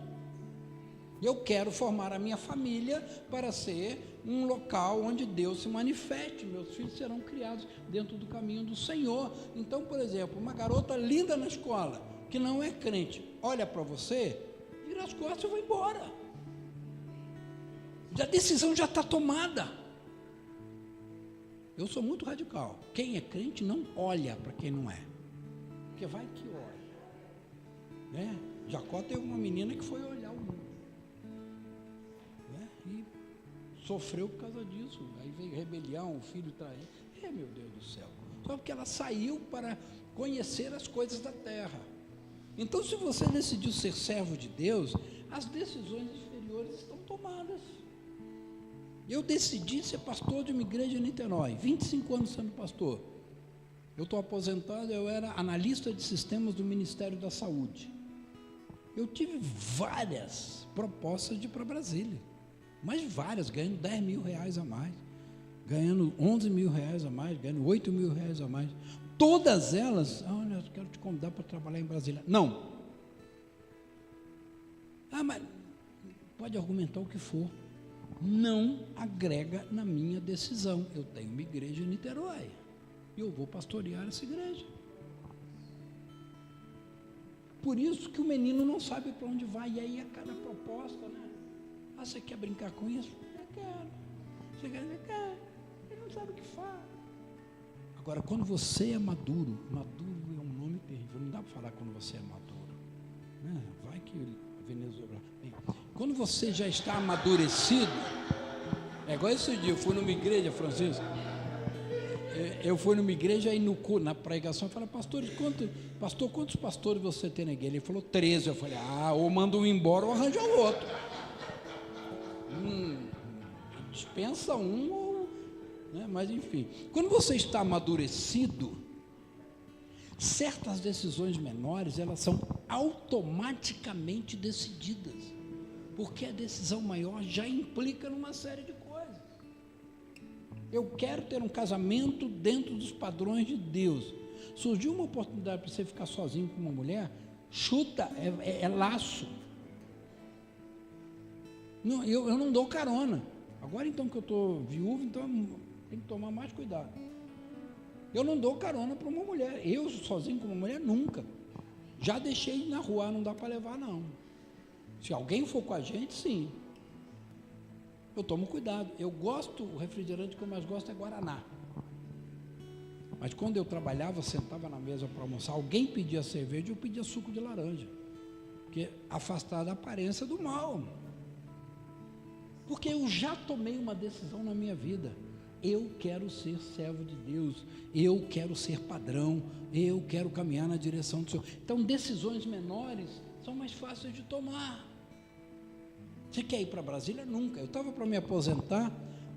Eu quero formar a minha família para ser um local onde Deus se manifeste. Meus filhos serão criados dentro do caminho do Senhor. Então, por exemplo, uma garota linda na escola, que não é crente, olha para você, vira as costas e vai embora. A decisão já está tomada. Eu sou muito radical. Quem é crente não olha para quem não é, porque vai que olha, né? Jacó teve uma menina que foi olhar o mundo, e sofreu por causa disso. Aí veio rebelião, o filho trair. Meu Deus do céu. Só porque ela saiu para conhecer as coisas da terra. Então, se você decidiu ser servo de Deus, as decisões inferiores estão tomadas. Eu decidi ser pastor de uma igreja em Niterói, 25 anos sendo pastor. Eu estou aposentado, eu era analista de sistemas do Ministério da Saúde. Eu tive várias propostas de ir para Brasília. Mas várias, ganhando R$10 mil a mais, ganhando R$11 mil a mais, ganhando R$8 mil a mais. Todas elas, olha, eu quero te convidar para trabalhar em Brasília. Não. Mas pode argumentar o que for. Não agrega na minha decisão. Eu tenho uma igreja em Niterói. E eu vou pastorear essa igreja. Por isso que o menino não sabe para onde vai. E aí a cada proposta, né? Você quer brincar com isso? Eu quero. Você quer? Ele não sabe o que faz. Agora, quando você é maduro é um nome terrível. Não dá para falar quando você é maduro, né? Vai que Venezuela. Bem, quando você já está amadurecido, é igual esse dia, eu fui numa igreja, Francisco. Eu fui numa igreja e na pregação eu falei, pastor, quantos pastores você tem na igreja? Ele falou 13. Eu falei, ou manda um embora ou arranja outro. Dispensa um, né? Mas enfim, quando você está amadurecido, Certas decisões menores, elas são automaticamente decididas, porque a decisão maior já implica numa série de coisas. Eu quero ter um casamento dentro dos padrões de Deus. Surgiu uma oportunidade para você ficar sozinho com uma mulher, chuta, é laço. Não, eu não dou carona. Agora então que eu estou viúvo, então tem que tomar mais cuidado. Eu não dou carona para uma mulher. Eu sozinho com uma mulher, nunca. Já deixei na rua, não dá para levar não. Se alguém for com a gente, sim. Eu tomo cuidado. Eu gosto, o refrigerante que eu mais gosto é Guaraná. Mas quando eu trabalhava, sentava na mesa para almoçar, alguém pedia cerveja, eu pedia suco de laranja. Porque afastar da aparência do mal. Porque eu já tomei uma decisão na minha vida. Eu quero ser servo de Deus, eu quero ser padrão, eu quero caminhar na direção do Senhor. Então, decisões menores são mais fáceis de tomar. Você quer ir para Brasília? Nunca. Eu estava para me aposentar,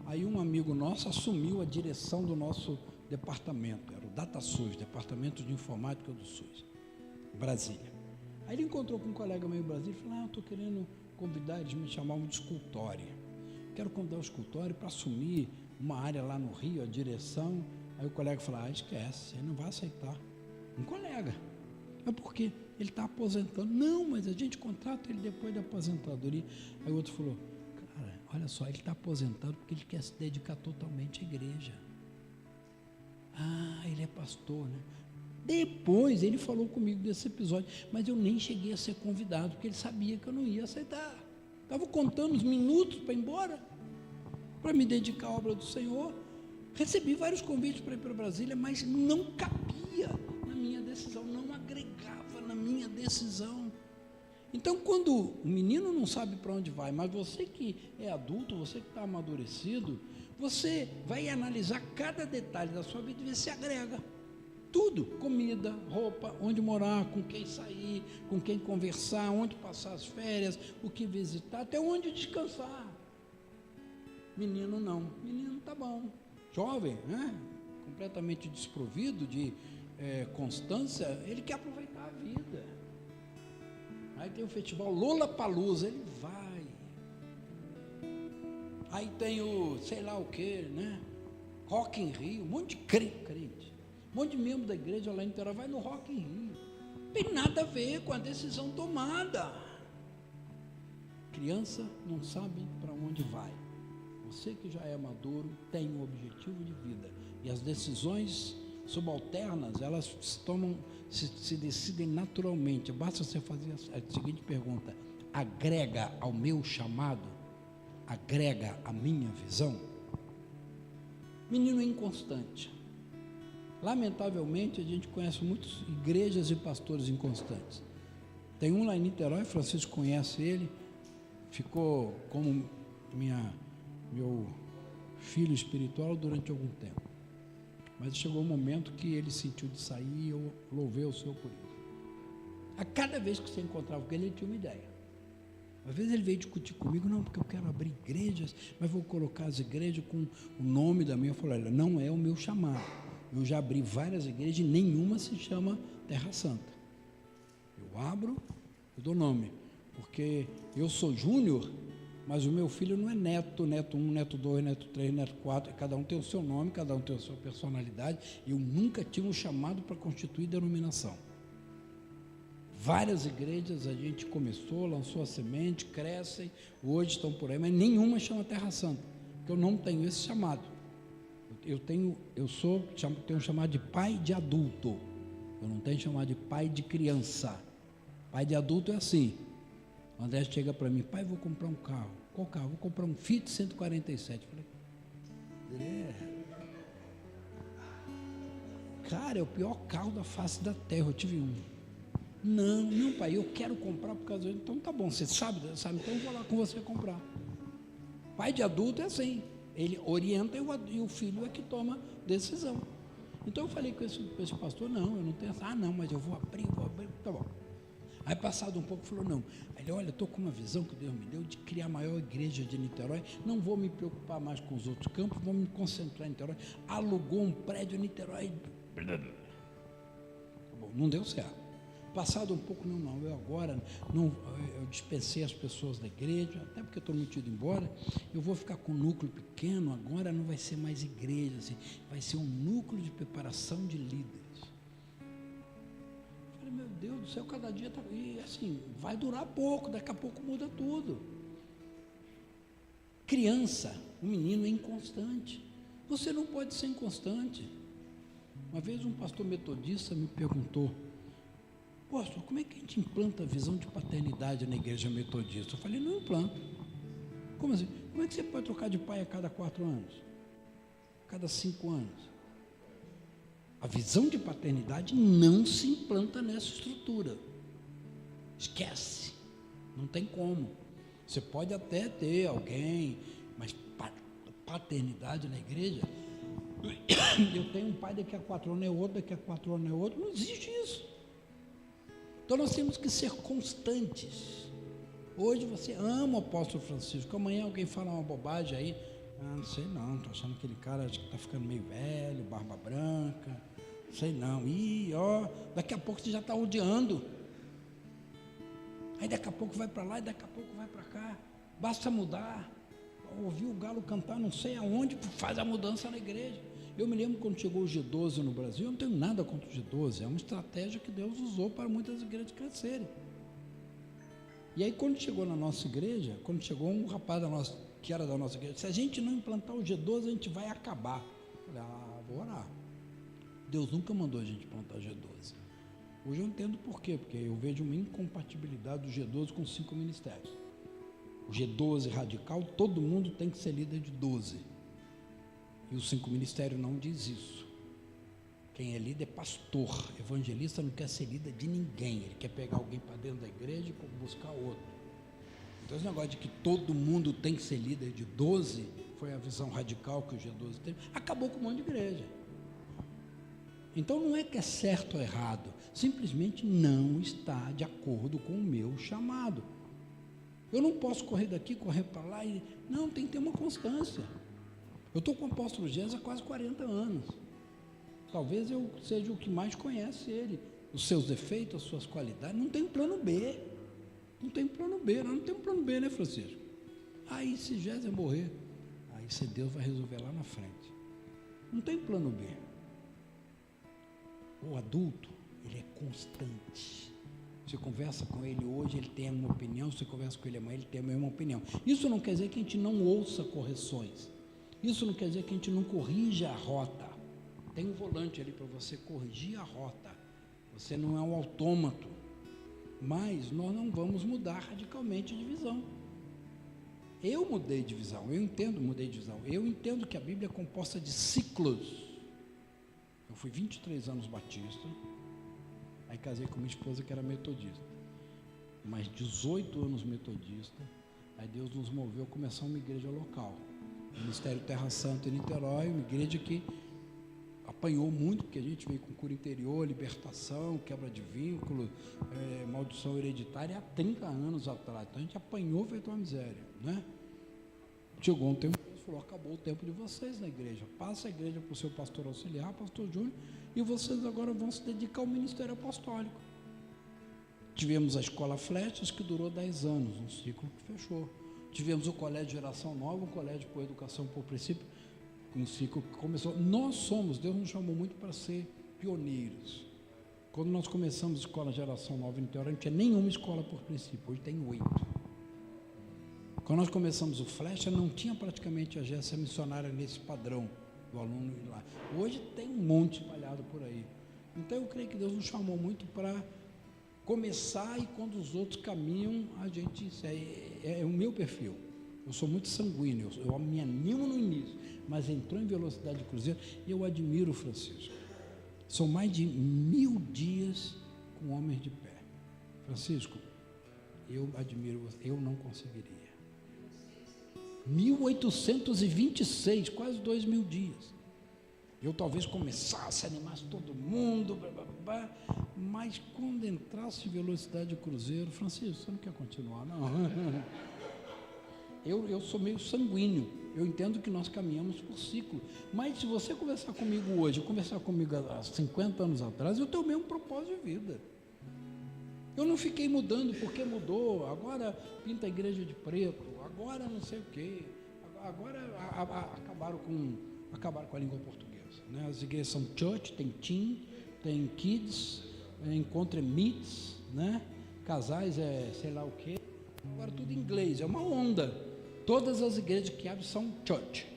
aí um amigo nosso assumiu a direção do nosso departamento, era o DataSUS, Departamento de Informática do SUS, Brasília. Aí ele encontrou com um colega meu em Brasília e falou: eu estou querendo convidar, eles me chamavam de escultório. Quero convidar o escultório para assumir uma área lá no Rio, a direção. Aí o colega falou: esquece, ele não vai aceitar. Um colega. Mas por quê? Ele está aposentando. Não, mas a gente contrata ele depois da aposentadoria. Aí o outro falou: cara, olha só, ele está aposentado porque ele quer se dedicar totalmente à igreja. Ele é pastor, né? Depois ele falou comigo desse episódio, mas eu nem cheguei a ser convidado, porque ele sabia que eu não ia aceitar. Estava contando os minutos para ir embora, para me dedicar à obra do Senhor. Recebi vários convites para ir para Brasília, mas não cabia na minha decisão, não agregava na minha decisão. Então, quando o menino não sabe para onde vai, mas você que é adulto, você que está amadurecido, você vai analisar cada detalhe da sua vida e ver se agrega. Tudo, comida, roupa, onde morar, com quem sair, com quem conversar, onde passar as férias, o que visitar, até onde descansar. Menino não, menino tá bom, jovem, né? Completamente desprovido de constância, ele quer aproveitar a vida. Aí tem o festival Lollapalooza, ele vai. Aí tem o sei lá o que, né? Rock in Rio, um monte de crente. Um monte de membro da igreja lá em Niterói vai no Rock in Rio. Não tem nada a ver com a decisão tomada. Criança não sabe para onde vai. Você que já é maduro tem um objetivo de vida. E as decisões subalternas, elas se decidem naturalmente. Basta você fazer a seguinte pergunta: agrega ao meu chamado? Agrega à minha visão? Menino inconstante. Lamentavelmente, a gente conhece muitas igrejas e pastores inconstantes. Tem um lá em Niterói, Francisco conhece ele, ficou como meu filho espiritual durante algum tempo. Mas chegou um momento que ele sentiu de sair e eu louvei o Senhor por isso. A cada vez que você encontrava com ele, ele tinha uma ideia. Às vezes ele veio discutir comigo: não, porque eu quero abrir igrejas, mas vou colocar as igrejas com o nome da minha. Eu falei: olha, não é o meu chamado. Eu já abri várias igrejas e nenhuma se chama Terra Santa. Eu abro, eu dou nome, porque eu sou júnior, mas o meu filho não é neto 1, neto 2, neto 3, neto 4, cada um tem o seu nome, cada um tem a sua personalidade. Eu nunca tive um chamado para constituir denominação. Várias igrejas a gente começou, lançou a semente, crescem, hoje estão por aí, mas nenhuma chama Terra Santa, porque eu não tenho esse chamado. Eu tenho um chamado de pai de adulto, eu não tenho chamado de pai de criança. Pai de adulto é assim. O André chega para mim: pai, vou comprar um carro. Qual carro? Vou comprar um Fiat 147. Eu falei: André, cara, é o pior carro da face da terra, eu tive um. Não, pai, eu quero comprar por causa disso. Então tá bom, você sabe, então eu vou lá com você comprar. Pai de adulto é assim, ele orienta e o filho é que toma decisão. Então eu falei com esse pastor: não, eu não tenho essa. Não, mas eu vou abrir, tá bom. Aí passado um pouco falou: não. Aí ele: olha, estou com uma visão que Deus me deu de criar a maior igreja de Niterói, não vou me preocupar mais com os outros campos, vou me concentrar em Niterói. Alugou um prédio em Niterói. Não deu certo. Passado um pouco, eu agora, eu dispensei as pessoas da igreja, até porque estou muito ido embora, eu vou ficar com um núcleo pequeno, agora não vai ser mais igreja, assim, vai ser um núcleo de preparação de líderes. Eu falei, meu Deus do céu, cada dia está... E assim, vai durar pouco, daqui a pouco muda tudo. Criança, um menino é inconstante. Você não pode ser inconstante. Uma vez um pastor metodista me perguntou, pastor, como é que a gente implanta a visão de paternidade na igreja metodista? Eu falei, não implanta. Como assim? Como é que você pode trocar de pai a cada 4 anos? A cada 5 anos? A visão de paternidade não se implanta nessa estrutura. Esquece. Não tem como. Você pode até ter alguém, mas paternidade na igreja, eu tenho um pai, daqui a 4 anos é outro, daqui a 4 anos é outro, não existe isso. Então nós temos que ser constantes. Hoje você ama o apóstolo Francisco, amanhã alguém fala uma bobagem aí, não sei não, estou achando aquele cara que está ficando meio velho, barba branca, não sei não, daqui a pouco você já está odiando. Aí daqui a pouco vai para lá e daqui a pouco vai para cá. Basta mudar. Ouvir o galo cantar não sei aonde, faz a mudança na igreja. Eu me lembro quando chegou o G12 no Brasil, eu não tenho nada contra o G12, é uma estratégia que Deus usou para muitas igrejas crescerem. E aí quando chegou na nossa igreja, quando chegou um rapaz que era da nossa igreja, se a gente não implantar o G12, a gente vai acabar. Eu falei, vou orar. Deus nunca mandou a gente implantar o G12. Hoje eu entendo por quê, porque eu vejo uma incompatibilidade do G12 com 5 ministérios. O G12 radical, todo mundo tem que ser líder de 12. E os 5 ministérios não diz isso. Quem é líder é pastor. Evangelista não quer ser líder de ninguém. Ele quer pegar alguém para dentro da igreja e buscar outro. Então esse negócio de que todo mundo tem que ser líder de 12, foi a visão radical que o G12 teve, acabou com um monte de igreja. Então não é que é certo ou errado, simplesmente não está de acordo com o meu chamado. Eu não posso correr daqui, correr para lá, não, tem que ter uma constância. Eu estou com o apóstolo Gés há quase 40 anos, talvez eu seja o que mais conhece ele, os seus defeitos, as suas qualidades, não tem plano B, nós não temos plano B, né, Francisco? Aí se Gés morrer, aí se Deus vai resolver lá na frente, não tem plano B. O adulto, ele é constante. Você conversa com ele hoje, ele tem uma opinião, você conversa com ele amanhã, ele tem a mesma opinião. Isso não quer dizer que a gente não ouça correções. Isso não quer dizer que a gente não corrija a rota. Tem um volante ali para você corrigir a rota. Você não é um autômato. Mas nós não vamos mudar radicalmente de visão. Eu mudei de visão, mudei de visão. Eu entendo que a Bíblia é composta de ciclos. Eu fui 23 anos batista, aí casei com minha esposa que era metodista, mais 18 anos metodista, aí Deus nos moveu a começar uma igreja local, Ministério Terra Santa em Niterói, uma igreja que apanhou muito, porque a gente veio com cura interior, libertação, quebra de vínculo, maldição hereditária há 30 anos atrás, então a gente apanhou feito uma miséria, né? Chegou um tempo, Deus falou, acabou o tempo de vocês na igreja, passa a igreja para o seu pastor auxiliar, pastor Júnior, e vocês agora vão se dedicar ao ministério apostólico. Tivemos a escola Flechas, que durou 10 anos, um ciclo que fechou. Tivemos o colégio Geração Nova, um colégio por educação por princípio, um ciclo que começou. Deus nos chamou muito para ser pioneiros. Quando nós começamos a escola Geração Nova em Niterói, não tinha nenhuma escola por princípio, hoje tem 8. Quando nós começamos o Flecha, não tinha praticamente agência missionária nesse padrão do aluno ir lá. Hoje tem um monte espalhado por aí. Então eu creio que Deus nos chamou muito para começar, e quando os outros caminham, a gente, é o meu perfil. Eu sou muito sanguíneo, eu me animo no início, mas entrou em velocidade de cruzeiro, e eu admiro o Francisco. São mais de 1000 dias com homens de pé. Francisco, eu admiro você, eu não conseguiria. 1826, quase 2000 dias. Eu talvez começasse, animasse todo mundo, mas quando entrasse em velocidade de cruzeiro, Francisco, você não quer continuar, não? eu sou meio sanguíneo, eu entendo que nós caminhamos por ciclo, mas se você conversar comigo hoje, conversar comigo há 50 anos atrás, eu tenho o mesmo propósito de vida. Eu não fiquei mudando porque mudou, agora pinta a igreja de preto, agora não sei o quê, agora acabaram com a língua portuguesa, né? As igrejas são church, tem teen, tem kids, encontro é meets, né? Casais é sei lá o quê, agora tudo em inglês, é uma onda. Todas as igrejas que abrem são church.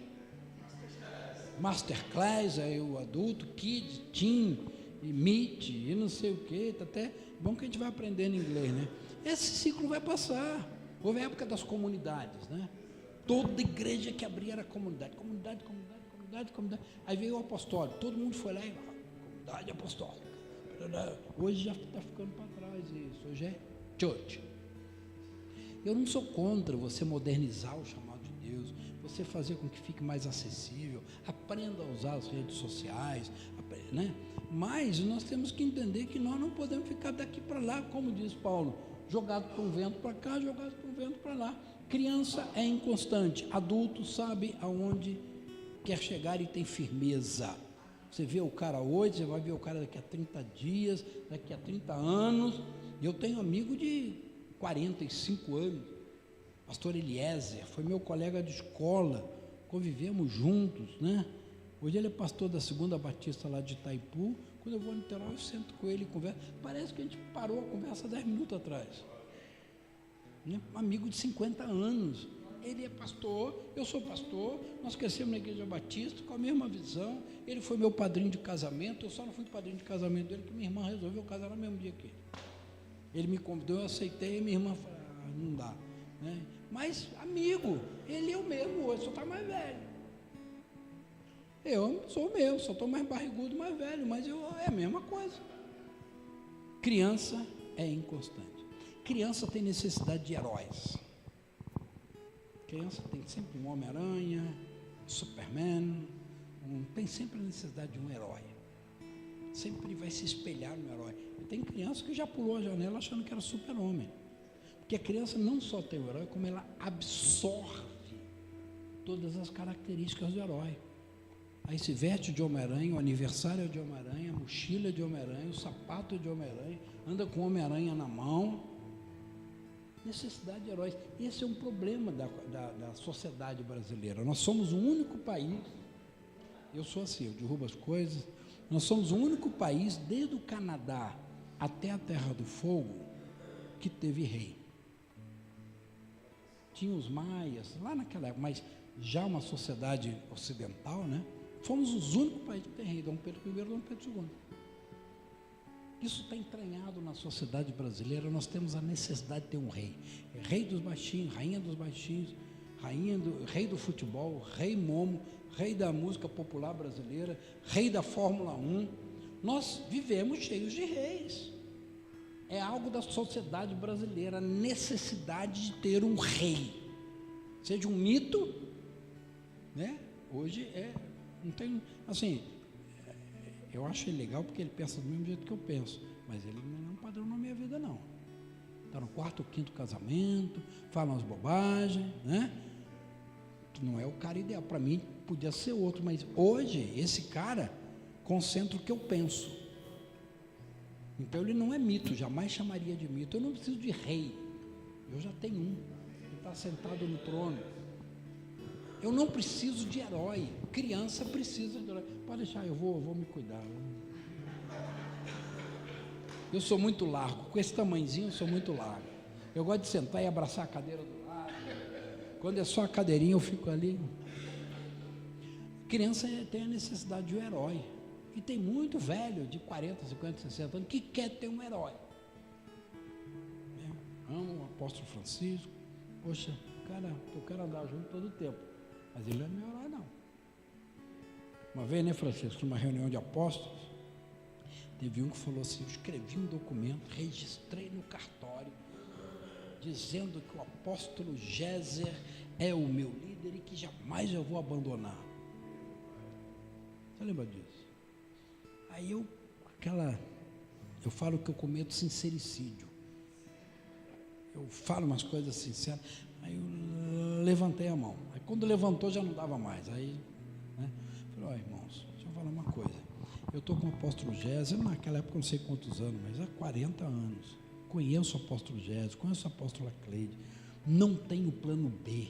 Masterclass é o adulto, kids, teen, e meet, e não sei o quê, tá até bom que a gente vai aprendendo inglês, né? Esse ciclo vai passar. Houve a época das comunidades, né? Toda igreja que abria era comunidade. Aí veio o apostólico, todo mundo foi lá e comunidade apostólica. Hoje já está ficando para trás isso, hoje é church. Eu não sou contra você modernizar o chamado de Deus, você fazer com que fique mais acessível, aprenda a usar as redes sociais, né? Mas nós temos que entender que nós não podemos ficar daqui para lá, como diz Paulo, jogado para um vento para cá, jogado para um vento para lá. Criança é inconstante, adulto sabe aonde quer chegar e tem firmeza. Você vê o cara hoje, você vai ver o cara daqui a 30 dias, daqui a 30 anos. Eu tenho amigo de 45 anos, pastor Eliezer, foi meu colega de escola, convivemos juntos, né? Hoje ele é pastor da Segunda Batista lá de Itaipu. Quando eu vou no Niterói, eu sento com ele e converso. Parece que a gente parou a conversa 10 minutos atrás. Né? Um amigo de 50 anos. Ele é pastor, eu sou pastor, nós crescemos na Igreja Batista com a mesma visão. Ele foi meu padrinho de casamento, eu só não fui padrinho de casamento dele, porque minha irmã resolveu casar no mesmo dia que ele. Ele me convidou, eu aceitei, e minha irmã falou, não dá. Né? Mas, amigo, ele é o mesmo hoje, só está mais velho. Eu sou o mesmo, só estou mais barrigudo, mais velho, mas é a mesma coisa. Criança é inconstante. Criança tem necessidade de heróis. Criança tem sempre um Homem-Aranha, um Superman, tem sempre a necessidade de um herói. Sempre vai se espelhar no herói. E tem criança que já pulou a janela achando que era super-homem. Porque a criança não só tem o herói, como ela absorve todas as características do herói. Aí se veste de Homem-Aranha, o aniversário é de Homem-Aranha, a mochila é de Homem-Aranha, o sapato é de Homem-Aranha, anda com Homem-Aranha na mão. Necessidade de heróis. Esse é um problema da sociedade brasileira. Nós somos o único país, eu sou assim, eu derrubo as coisas, nós somos o único país, desde o Canadá até a Terra do Fogo, que teve rei. Tinha os maias, lá naquela época, mas já uma sociedade ocidental, né? Fomos os únicos países que tem rei, Dom Pedro I e Dom Pedro II. Isso está entranhado na sociedade brasileira, nós temos a necessidade de ter um rei. Rei dos baixinhos, rainha dos baixinhos, rei do futebol, rei Momo, rei da música popular brasileira, rei da Fórmula 1. Nós vivemos cheios de reis. É algo da sociedade brasileira, a necessidade de ter um rei. Seja um mito, né? Hoje não tem, assim, eu acho ele legal porque ele pensa do mesmo jeito que eu penso, mas ele não é um padrão na minha vida, não. Está no 4º ou 5º casamento, fala umas bobagens, né? Não é o cara ideal. Para mim, podia ser outro, mas hoje, esse cara concentra o que eu penso. Então, ele não é mito, jamais chamaria de mito. Eu não preciso de rei, eu já tenho um, ele está sentado no trono. Eu não preciso de herói. Criança precisa de herói. Pode deixar, eu vou me cuidar. Eu sou muito largo. Com esse tamanhozinho, eu sou muito largo. Eu gosto de sentar e abraçar a cadeira do lado. Quando é só a cadeirinha, eu fico ali. Criança tem a necessidade de um herói. E tem muito velho, de 40, 50, 60 anos, que quer ter um herói. Amo o apóstolo Francisco. Poxa, cara, eu quero andar junto todo o tempo. Mas ele não é meu herói, não. Uma vez, né, Francisco, numa reunião de apóstolos, teve um que falou assim: eu escrevi um documento, registrei no cartório, dizendo que o apóstolo Géser é o meu líder e que jamais eu vou abandonar. Você lembra disso? Aí eu falo que eu cometo sincericídio. Eu falo umas coisas sinceras. Aí eu levantei a mão. Aí quando levantou já não dava mais. Aí, né? Falei, ó, irmãos, deixa eu falar uma coisa. Eu estou com o apóstolo Gésio, naquela época não sei quantos anos, mas há 40 anos. Conheço o apóstolo Gésio, conheço a apóstola Cleide. Não tenho plano B.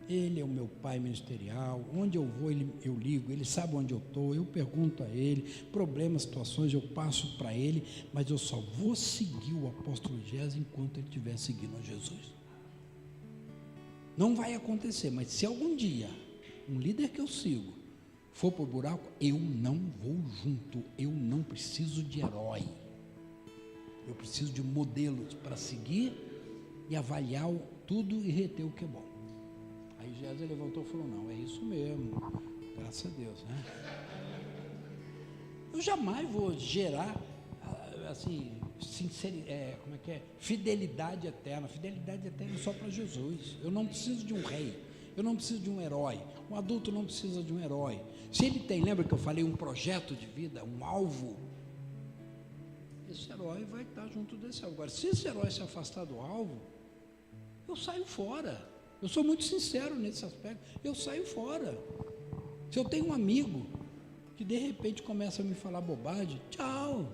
Ele é o meu pai ministerial, onde eu vou eu ligo, ele sabe onde eu estou, eu pergunto a ele, problemas, situações eu passo para ele, mas eu só vou seguir o apóstolo Gésio enquanto ele estiver seguindo a Jesus. Não vai acontecer, mas se algum dia um líder que eu sigo for para o buraco, eu não vou junto, eu não preciso de herói, eu preciso de modelos para seguir e avaliar tudo e reter o que é bom. Aí Gésio levantou e falou, não, é isso mesmo, graças a Deus, né? Eu jamais vou gerar, assim, fidelidade eterna. Fidelidade eterna é só para Jesus. Eu não preciso de um rei, eu não preciso de um herói. Um adulto não precisa de um herói. Se ele tem, lembra que eu falei, um projeto de vida, um alvo, esse herói vai estar junto desse alvo. Agora, se esse herói se afastar do alvo, eu saio fora. Eu sou muito sincero nesse aspecto, eu saio fora. Se eu tenho um amigo que de repente começa a me falar bobagem, tchau.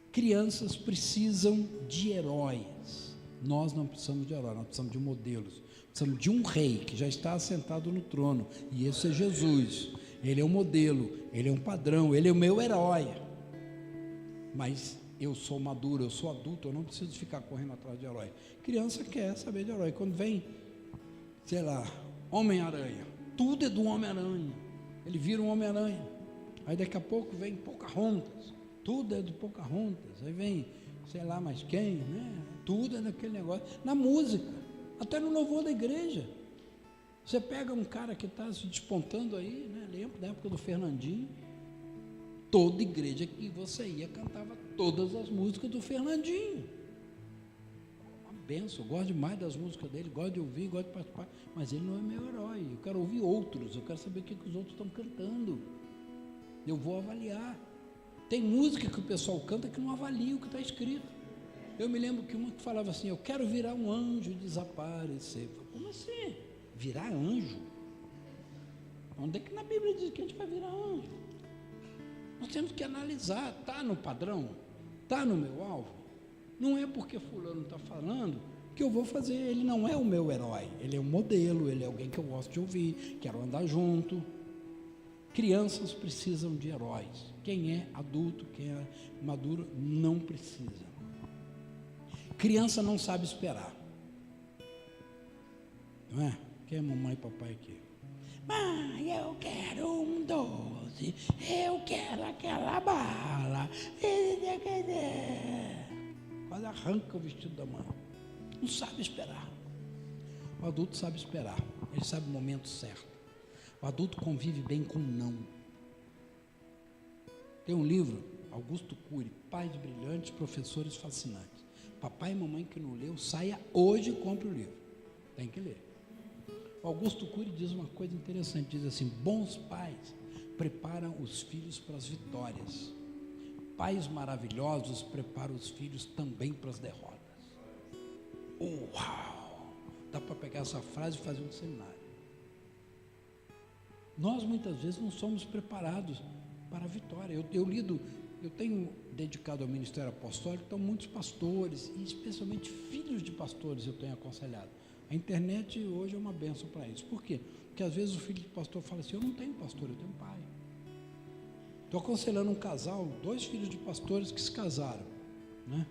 Crianças precisam de heróis. Nós não precisamos de heróis, nós precisamos de modelos. Precisamos de um rei que já está assentado no trono, e esse é Jesus. Ele é um modelo, ele é um padrão, ele é o meu herói. Mas eu sou maduro, eu sou adulto, eu não preciso ficar correndo atrás de herói. Criança quer saber de herói. Quando vem, sei lá, Homem-Aranha, tudo é do Homem-Aranha. Ele vira um Homem-Aranha. Aí daqui a pouco vem Pocahontas, tudo é do Pocahontas. Aí vem, sei lá mais quem, né? Tudo é daquele negócio. Na música, até no louvor da igreja. Você pega um cara que está se despontando aí, né? Lembro da época do Fernandinho. Toda igreja que você ia cantava todas as músicas do Fernandinho. Uma benção, eu gosto demais das músicas dele, gosto de ouvir, gosto de participar, mas ele não é meu herói. Eu quero ouvir outros, eu quero saber o que os outros estão cantando. Eu vou avaliar. Tem música que o pessoal canta que não avalia o que está escrito. Eu me lembro que uma que falava assim, eu quero virar um anjo e desaparecer. Como assim? Virar anjo? Onde é que na Bíblia diz que a gente vai virar anjo? Nós temos que analisar, está no padrão? Está no meu alvo? Não é porque fulano está falando que eu vou fazer. Ele não é o meu herói, ele é um modelo, ele é alguém que eu gosto de ouvir, quero andar junto. Crianças precisam de heróis. Quem é adulto, quem é maduro, não precisa. Criança não sabe esperar. Não é? Quem é mamãe e papai aqui? Mãe, eu quero um doce, eu quero aquela bala. Quase arranca o vestido da mãe. Não sabe esperar. O adulto sabe esperar, ele sabe o momento certo. O adulto convive bem com não. Tem um livro, Augusto Cury, Pais Brilhantes, Professores Fascinantes. Papai e mamãe que não leu, saia hoje e compre o livro. Tem que ler. Augusto Cury diz uma coisa interessante, diz assim, bons pais preparam os filhos para as vitórias. Pais maravilhosos preparam os filhos também para as derrotas. Uau! Dá para pegar essa frase e fazer um seminário. Nós muitas vezes não somos preparados para a vitória. Eu tenho dedicado ao ministério apostólico, então muitos pastores, e especialmente filhos de pastores eu tenho aconselhado. A internet hoje é uma bênção para isso. Por quê? Porque às vezes o filho de pastor fala assim, eu não tenho pastor, eu tenho pai. Estou aconselhando um casal, 2 filhos de pastores que se casaram, né?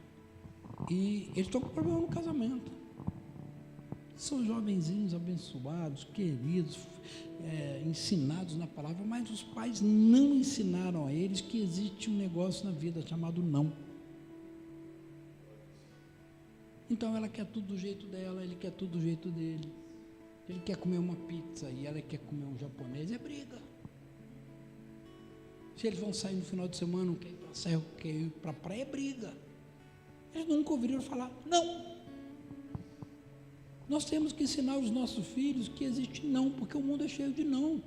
E eles estão com problema no casamento. São jovenzinhos abençoados, queridos, ensinados na palavra, mas os pais não ensinaram a eles que existe um negócio na vida chamado não. Então ela quer tudo do jeito dela, ele quer tudo do jeito dele. Ele quer comer uma pizza e ela quer comer um japonês, é briga. Se eles vão sair no final de semana, não quer ir para a serra, quer ir para a praia, é briga. Eles nunca ouviram falar não. Nós temos que ensinar os nossos filhos que existe não, porque o mundo é cheio de não.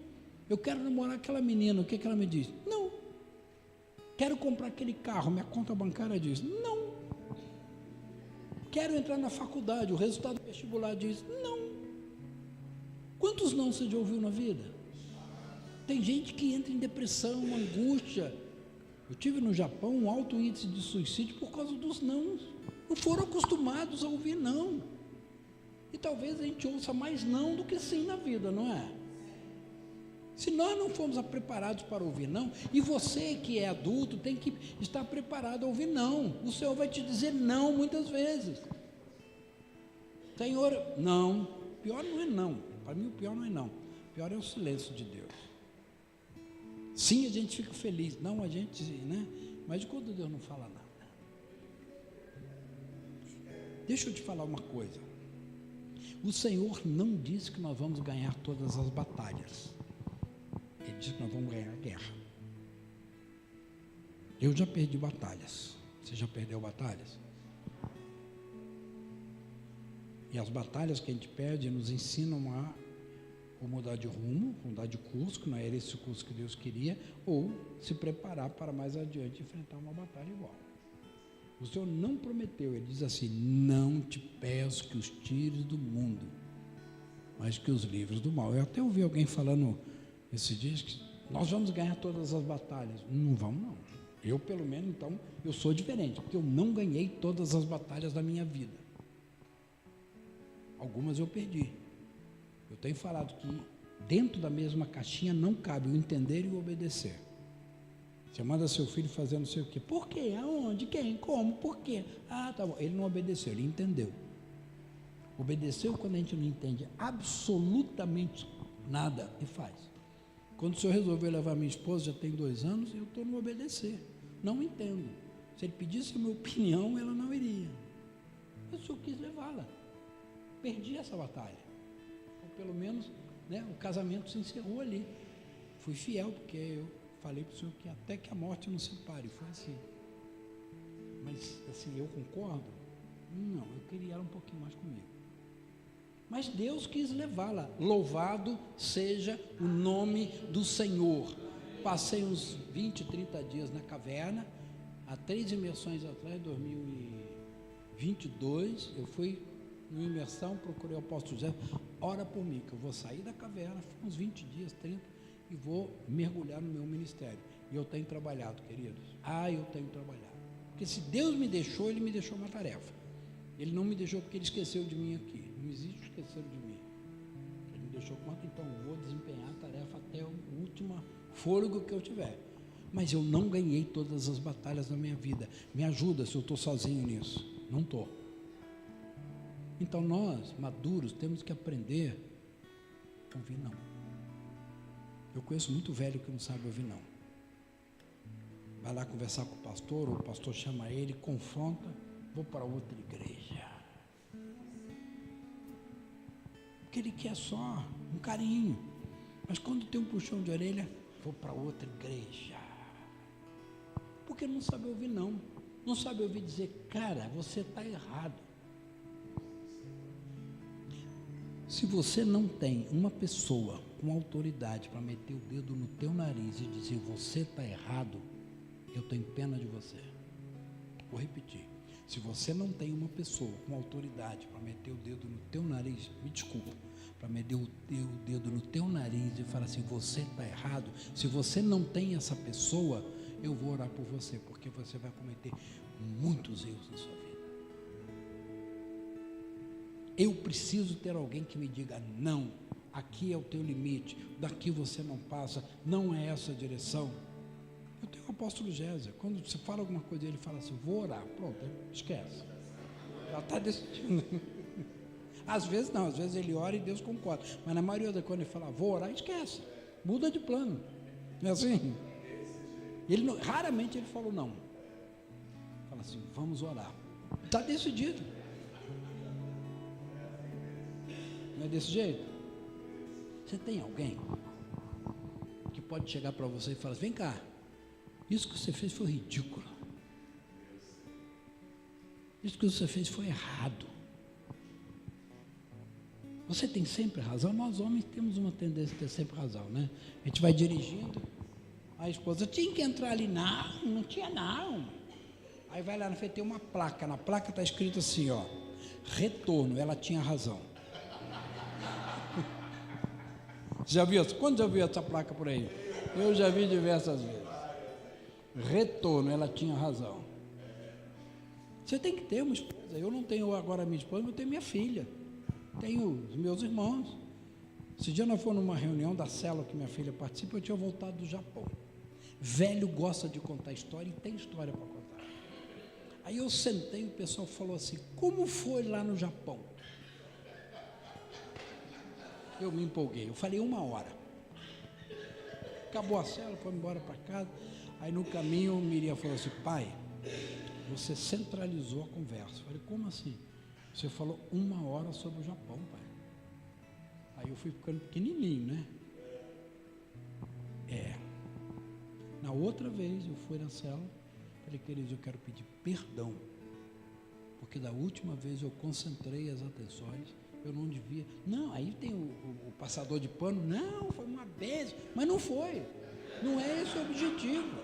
Eu quero namorar aquela menina, o que ela me diz? Não. Quero comprar aquele carro, minha conta bancária diz não. Quero entrar na faculdade, o resultado do vestibular diz não. Quantos não você já ouviu na vida? Tem gente que entra em depressão, angústia. Eu tive no Japão um alto índice de suicídio por causa dos não. Não foram acostumados a ouvir não. E talvez a gente ouça mais não do que sim na vida, não é? Se nós não formos preparados para ouvir não, e você que é adulto tem que estar preparado a ouvir não. O Senhor vai te dizer não muitas vezes. Senhor, não. Pior não é não. Para mim o pior não é não. O pior é o silêncio de Deus. Sim, a gente fica feliz. Não, a gente, né? Mas quando Deus não fala nada. Deixa eu te falar uma coisa. O Senhor não disse que nós vamos ganhar todas as batalhas. Ele disse que nós vamos ganhar a guerra. Eu já perdi batalhas. Você já perdeu batalhas? E as batalhas que a gente perde nos ensinam a ou mudar de rumo, mudar de curso, que não era esse o curso que Deus queria, ou se preparar para mais adiante enfrentar uma batalha igual. O Senhor não prometeu, Ele diz assim: não te peço que os tires do mundo, mas que os livres do mal. Eu até ouvi alguém falando esses dias que nós vamos ganhar todas as batalhas. Não vamos não. Eu pelo menos então, eu sou diferente, porque eu não ganhei todas as batalhas da minha vida. Algumas eu perdi. Eu tenho falado que dentro da mesma caixinha não cabe o entender e o obedecer. Você manda seu filho fazer não sei o quê. Por quê? Aonde? Quem? Como? Por quê? Ah, tá bom. Ele não obedeceu, ele entendeu. Obedeceu quando a gente não entende absolutamente nada e faz. Quando o senhor resolveu levar minha esposa, já tem 2 anos, eu estou no obedecer. Não entendo. Se ele pedisse a minha opinião, ela não iria. Mas o senhor quis levá-la. Perdi essa batalha. Ou pelo menos, né, o casamento se encerrou ali. Fui fiel, porque eu falei para o senhor que até que a morte nos separe. Foi assim. Mas, assim, eu concordo? Não, eu queria ela um pouquinho mais comigo. Mas Deus quis levá-la. Louvado seja o nome do Senhor. Passei uns 20, 30 dias na caverna. Há 3 imersões atrás, em 2022, eu fui numa imersão, procurei o apóstolo José, ora por mim, que eu vou sair da caverna, uns 20 dias, 30, e vou mergulhar no meu ministério. E eu tenho trabalhado, queridos. Eu tenho trabalhado. Porque se Deus me deixou, Ele me deixou uma tarefa. Ele não me deixou porque Ele esqueceu de mim aqui. Não existe esquecer de mim. Ele me deixou quanto, então eu vou desempenhar a tarefa até o último fôlego que eu tiver. Mas eu não ganhei todas as batalhas da minha vida. Me ajuda se eu estou sozinho nisso. Não estou. Então nós, maduros, temos que aprender a ouvir não. Eu conheço muito velho que não sabe ouvir não. Vai lá conversar com o pastor, ou o pastor chama ele, confronta, vou para outra igreja. Porque ele quer só um carinho. Mas quando tem um puxão de orelha, vou para outra igreja. Porque não sabe ouvir não. Não sabe ouvir dizer, cara, você está errado. Se você não tem uma pessoa com autoridade para meter o dedo no teu nariz e dizer, você está errado, eu tenho pena de você. Vou repetir. Se você não tem uma pessoa com autoridade para meter o dedo no teu nariz, me desculpa, para meter o dedo no teu nariz e falar assim, você está errado, se você não tem essa pessoa, eu vou orar por você, porque você vai cometer muitos erros na sua vida. Eu preciso ter alguém que me diga, não, aqui é o teu limite, daqui você não passa, não é essa a direção. Eu tenho o apóstolo Gésia, quando você fala alguma coisa, ele fala assim, vou orar, pronto, esquece. Já está decidindo. Às vezes não, às vezes ele ora e Deus concorda, mas na maioria das quando ele fala, vou orar, esquece, muda de plano, não é assim? Ele não, raramente ele falou não, fala assim, vamos orar, está decidido. Não é desse jeito? Você tem alguém que pode chegar para você e falar assim, vem cá, isso que você fez foi ridículo. Isso que você fez foi errado. Você tem sempre razão. Nós homens temos uma tendência a ter sempre razão, né? A gente vai dirigindo, a esposa tinha que entrar ali, não tinha não. Aí vai lá na frente, tem uma placa, na placa está escrito assim, ó, retorno, ela tinha razão. Já viu? Quando já viu essa placa por aí? Eu já vi diversas vezes. Retorno, ela tinha razão. Você tem que ter uma esposa. Eu não tenho agora minha esposa, mas eu tenho minha filha. Tenho os meus irmãos. Esse dia nós fomos numa reunião da célula que minha filha participa, eu tinha voltado do Japão. Velho gosta de contar história e tem história para contar. Aí eu sentei e o pessoal falou assim, como foi lá no Japão? Eu me empolguei, eu falei 1 hora. Acabou a célula, fomos embora para casa. Aí no caminho, Miriam falou assim, pai, você centralizou a conversa. Eu falei, como assim? Você falou 1 hora sobre o Japão, pai. Aí eu fui ficando pequenininho, né? Na outra vez, eu fui na célula, falei, queridos, eu quero pedir perdão, porque da última vez eu concentrei as atenções, eu não devia. Não, aí tem o passador de pano, não, foi uma vez, mas não foi. Não é esse o objetivo.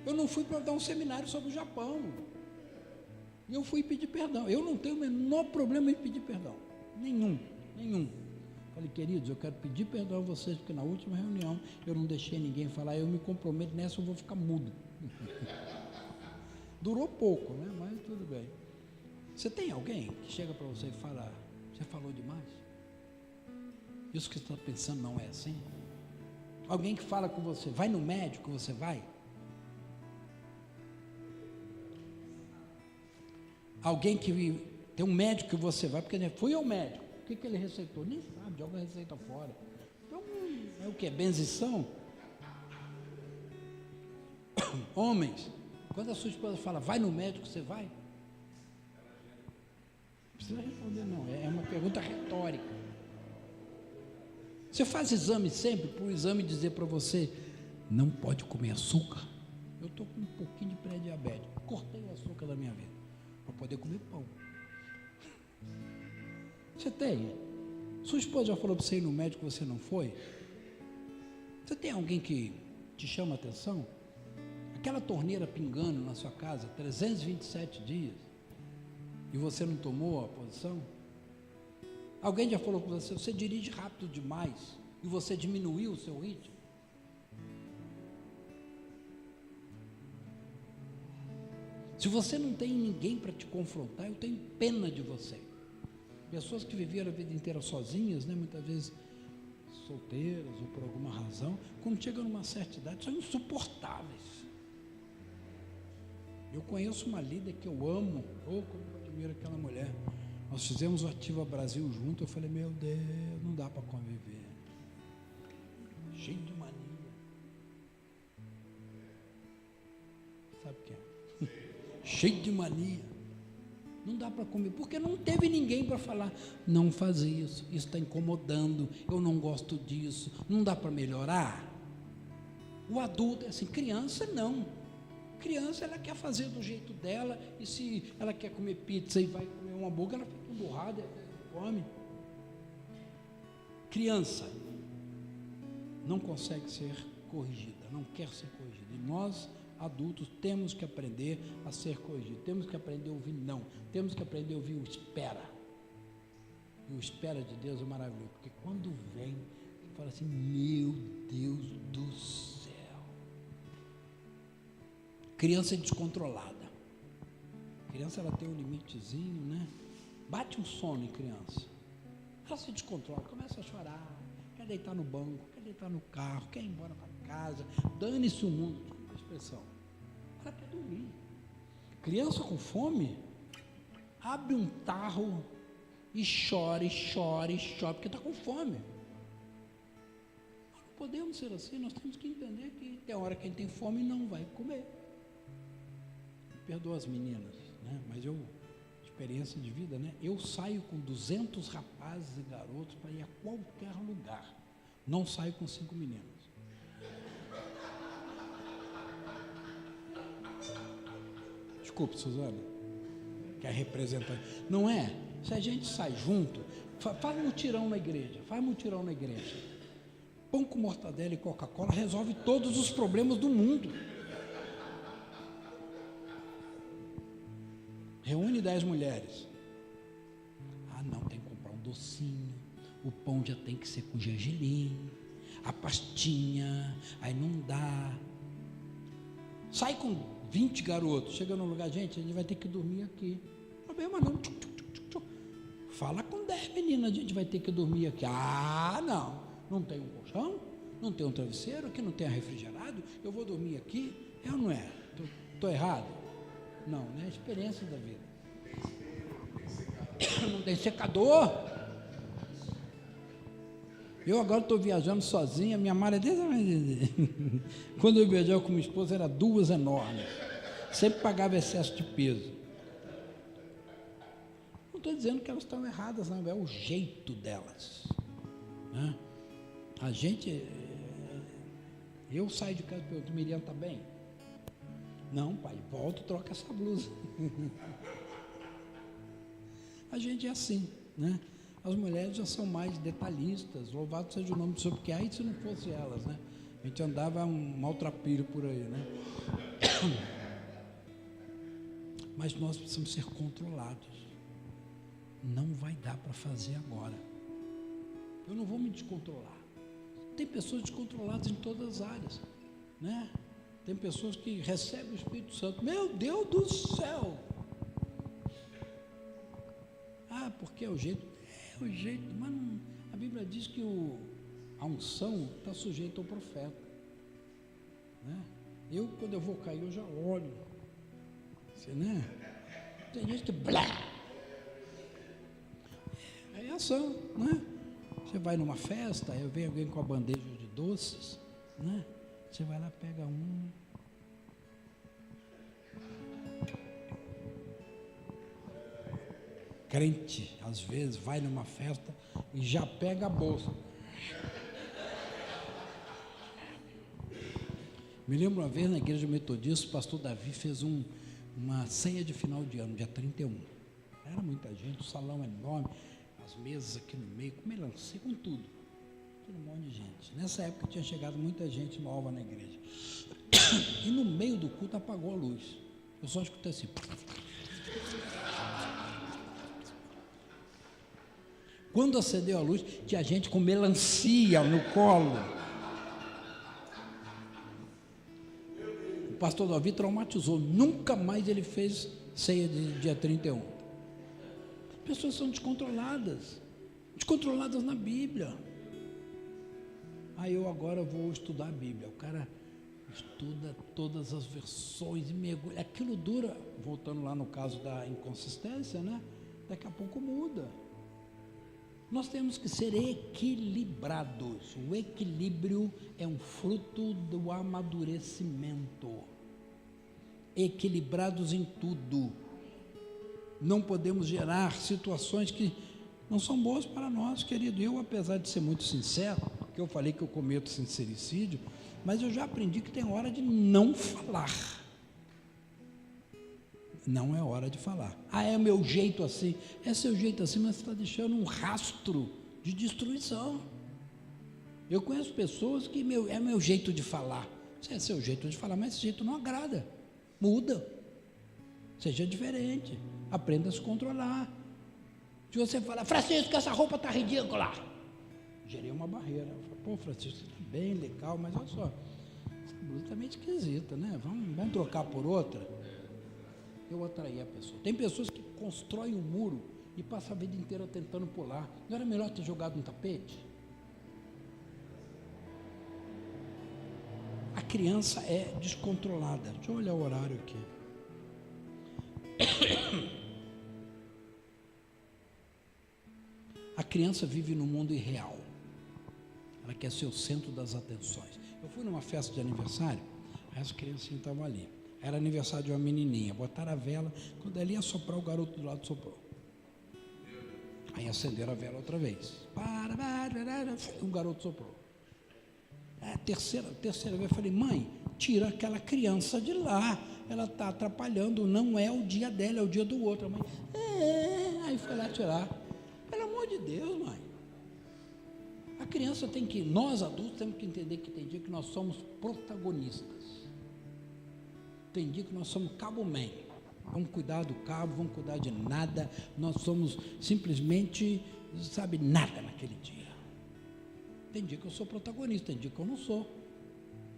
Eu não fui para dar um seminário sobre o Japão. E eu fui pedir perdão. Eu não tenho o menor problema em pedir perdão. Nenhum. Falei, queridos, eu quero pedir perdão a vocês, porque na última reunião eu não deixei ninguém falar, eu me comprometo nessa, eu vou ficar mudo. Durou pouco, né? Mas tudo bem. Você tem alguém que chega para você e fala, você falou demais? Isso que você está pensando não é assim? Alguém que fala com você, vai no médico, você vai? Alguém que tem um médico que você vai, porque fui ao médico, o que ele receitou? Nem sabe, joga a receita fora. Então, é o que? Benzição? Homens, quando a sua esposa fala, vai no médico, você vai? Não precisa responder não, é uma pergunta retórica. Você faz exame sempre, para o exame dizer para você, não pode comer açúcar. Eu estou com um pouquinho de pré-diabetes, cortei o açúcar da minha vida, para poder comer pão. Você tem? Sua esposa já falou para você ir no médico e você não foi? Você tem alguém que te chama a atenção? Aquela torneira pingando na sua casa 327 dias e você não tomou a posição? Alguém já falou para você, você dirige rápido demais e você diminuiu o seu ritmo? Se você não tem ninguém para te confrontar, eu tenho pena de você. Pessoas que viveram a vida inteira sozinhas, né, muitas vezes solteiras ou por alguma razão, quando chegam numa certa idade, são insuportáveis. Eu conheço uma líder que eu amo, como eu admiro aquela mulher. Nós fizemos o Ativa Brasil junto, eu falei, meu Deus, não dá para conviver. Cheio de mania. Sabe o que é? Cheio de mania. Não dá para comer, porque não teve ninguém para falar, não faz isso está incomodando, eu não gosto disso, não dá para melhorar. O adulto é assim, criança não. Criança, ela quer fazer do jeito dela, e se ela quer comer pizza e vai comer um hambúrguer, ela fica emburrada, come. Criança não consegue ser corrigida, não quer ser corrigida, e nós adultos temos que aprender a ser corrigidos, temos que aprender a ouvir não, temos que aprender a ouvir o espera. E o espera de Deus é maravilhoso, porque quando vem, você fala assim, meu Deus do céu. Criança é descontrolada. Criança, ela tem um limitezinho, né? Bate um sono em criança. Ela se descontrola, começa a chorar, quer deitar no banco, quer deitar no carro, quer ir embora para casa, dane-se o mundo, desculpa a expressão. Ela quer dormir. Criança com fome, abre um tarro e chora, porque está com fome. Nós não podemos ser assim, nós temos que entender que tem hora que a gente tem fome e não vai comer. Perdoa as meninas, né? Mas experiência de vida, né? Eu saio com 200 rapazes e garotos para ir a qualquer lugar. Não saio com 5 meninas. Desculpe, Suzana, que é representante. Não é? Se a gente sai junto, faz mutirão na igreja, Pão com mortadela e Coca-Cola resolve todos os problemas do mundo. Reúne 10 mulheres. Ah, não, tem que comprar um docinho, o pão já tem que ser com gergelim, a pastinha, aí não dá. Sai com 20 garotos, chega no lugar, gente, a gente vai ter que dormir aqui. Problema não. Fala com 10 meninas, a gente vai ter que dormir aqui. Ah, não tem um colchão, não tem um travesseiro, aqui não tem ar refrigerado, eu vou dormir aqui, é ou não é? Estou errado? Não, é a experiência da vida. Não tem secador. Eu agora estou viajando sozinha, minha mala é desse. Quando eu viajava com minha esposa, era 2 enormes. Sempre pagava excesso de peso. Não estou dizendo que elas estão erradas, não, é o jeito delas. Né? A gente, eu saio de casa e pergunto, Miriam está bem? Não, pai, volta e troca essa blusa. A gente é assim, né? As mulheres já são mais detalhistas, louvado seja o nome do Senhor, porque aí se não fosse elas, né? A gente andava um maltrapilho por aí, né? Mas nós precisamos ser controlados. Não vai dar para fazer agora. Eu não vou me descontrolar. Tem pessoas descontroladas em todas as áreas, né? Tem pessoas que recebem o Espírito Santo. Meu Deus do céu! Ah, porque é o jeito. É o jeito, mas não, a Bíblia diz que a unção está sujeita ao profeta. Né? Eu, quando eu vou cair, eu já olho. Você, né? Tem gente que blá. É ação, né? Você vai numa festa, aí vem alguém com a bandeja de doces, né? Você vai lá, pega um. Crente, às vezes, vai numa festa e já pega a bolsa. Me lembro uma vez na igreja metodista, o pastor Davi fez uma ceia de final de ano, dia 31. Era muita gente, o salão enorme, as mesas aqui no meio, com melancia, com tudo. Um monte de gente. Nessa época tinha chegado muita gente nova na igreja. E no meio do culto apagou a luz. Eu só escutei assim. Quando acendeu a luz, tinha gente com melancia no colo. O pastor Davi traumatizou. Nunca mais ele fez ceia de dia 31. As pessoas são descontroladas. Descontroladas na Bíblia. Aí eu agora vou estudar a Bíblia. O cara estuda todas as versões e mergulha. Aquilo dura, voltando lá no caso da inconsistência, né? Daqui a pouco muda. Nós temos que ser equilibrados. O equilíbrio é um fruto do amadurecimento. Equilibrados em tudo. Não podemos gerar situações que não são boas para nós, querido. Eu, apesar de ser muito sincero, que eu falei que eu cometo sincericídio, mas eu já aprendi que tem hora de não falar. Não é hora de falar. Ah, é meu jeito assim. É seu jeito assim, mas você está deixando um rastro de destruição. Eu conheço pessoas que é meu jeito de falar. Isso é seu jeito de falar, mas esse jeito não agrada. Muda. Seja diferente. Aprenda a se controlar. Se você falar, Francisco, essa roupa está ridícula. Gerei uma barreira. Eu falo, pô, Francisco, você está bem legal, mas olha só, essa blusa está meio esquisita, né? Vamos trocar por outra. Eu atraí a pessoa. Tem pessoas que constroem um muro e passam a vida inteira tentando pular. Não era melhor ter jogado um tapete? A criança é descontrolada. Deixa eu olhar o horário aqui. A criança vive num mundo irreal. Ela quer ser o centro das atenções. Eu fui numa festa de aniversário, aí as criancinhas estavam ali. Era aniversário de uma menininha, botaram a vela, quando ela ia soprar, o garoto do lado soprou. Aí acenderam a vela outra vez. O garoto soprou. A terceira vez eu falei, mãe, tira aquela criança de lá, ela está atrapalhando, não é o dia dela, é o dia do outro. A mãe, aí foi lá tirar. Pelo amor de Deus, mãe. A criança tem que, nós adultos temos que entender que tem dia que nós somos protagonistas. Tem dia que nós somos cabo-man. Vamos cuidar do cabo, vamos cuidar de nada. Nós somos simplesmente não sabe nada naquele dia. Tem dia que eu sou protagonista, tem dia que eu não sou.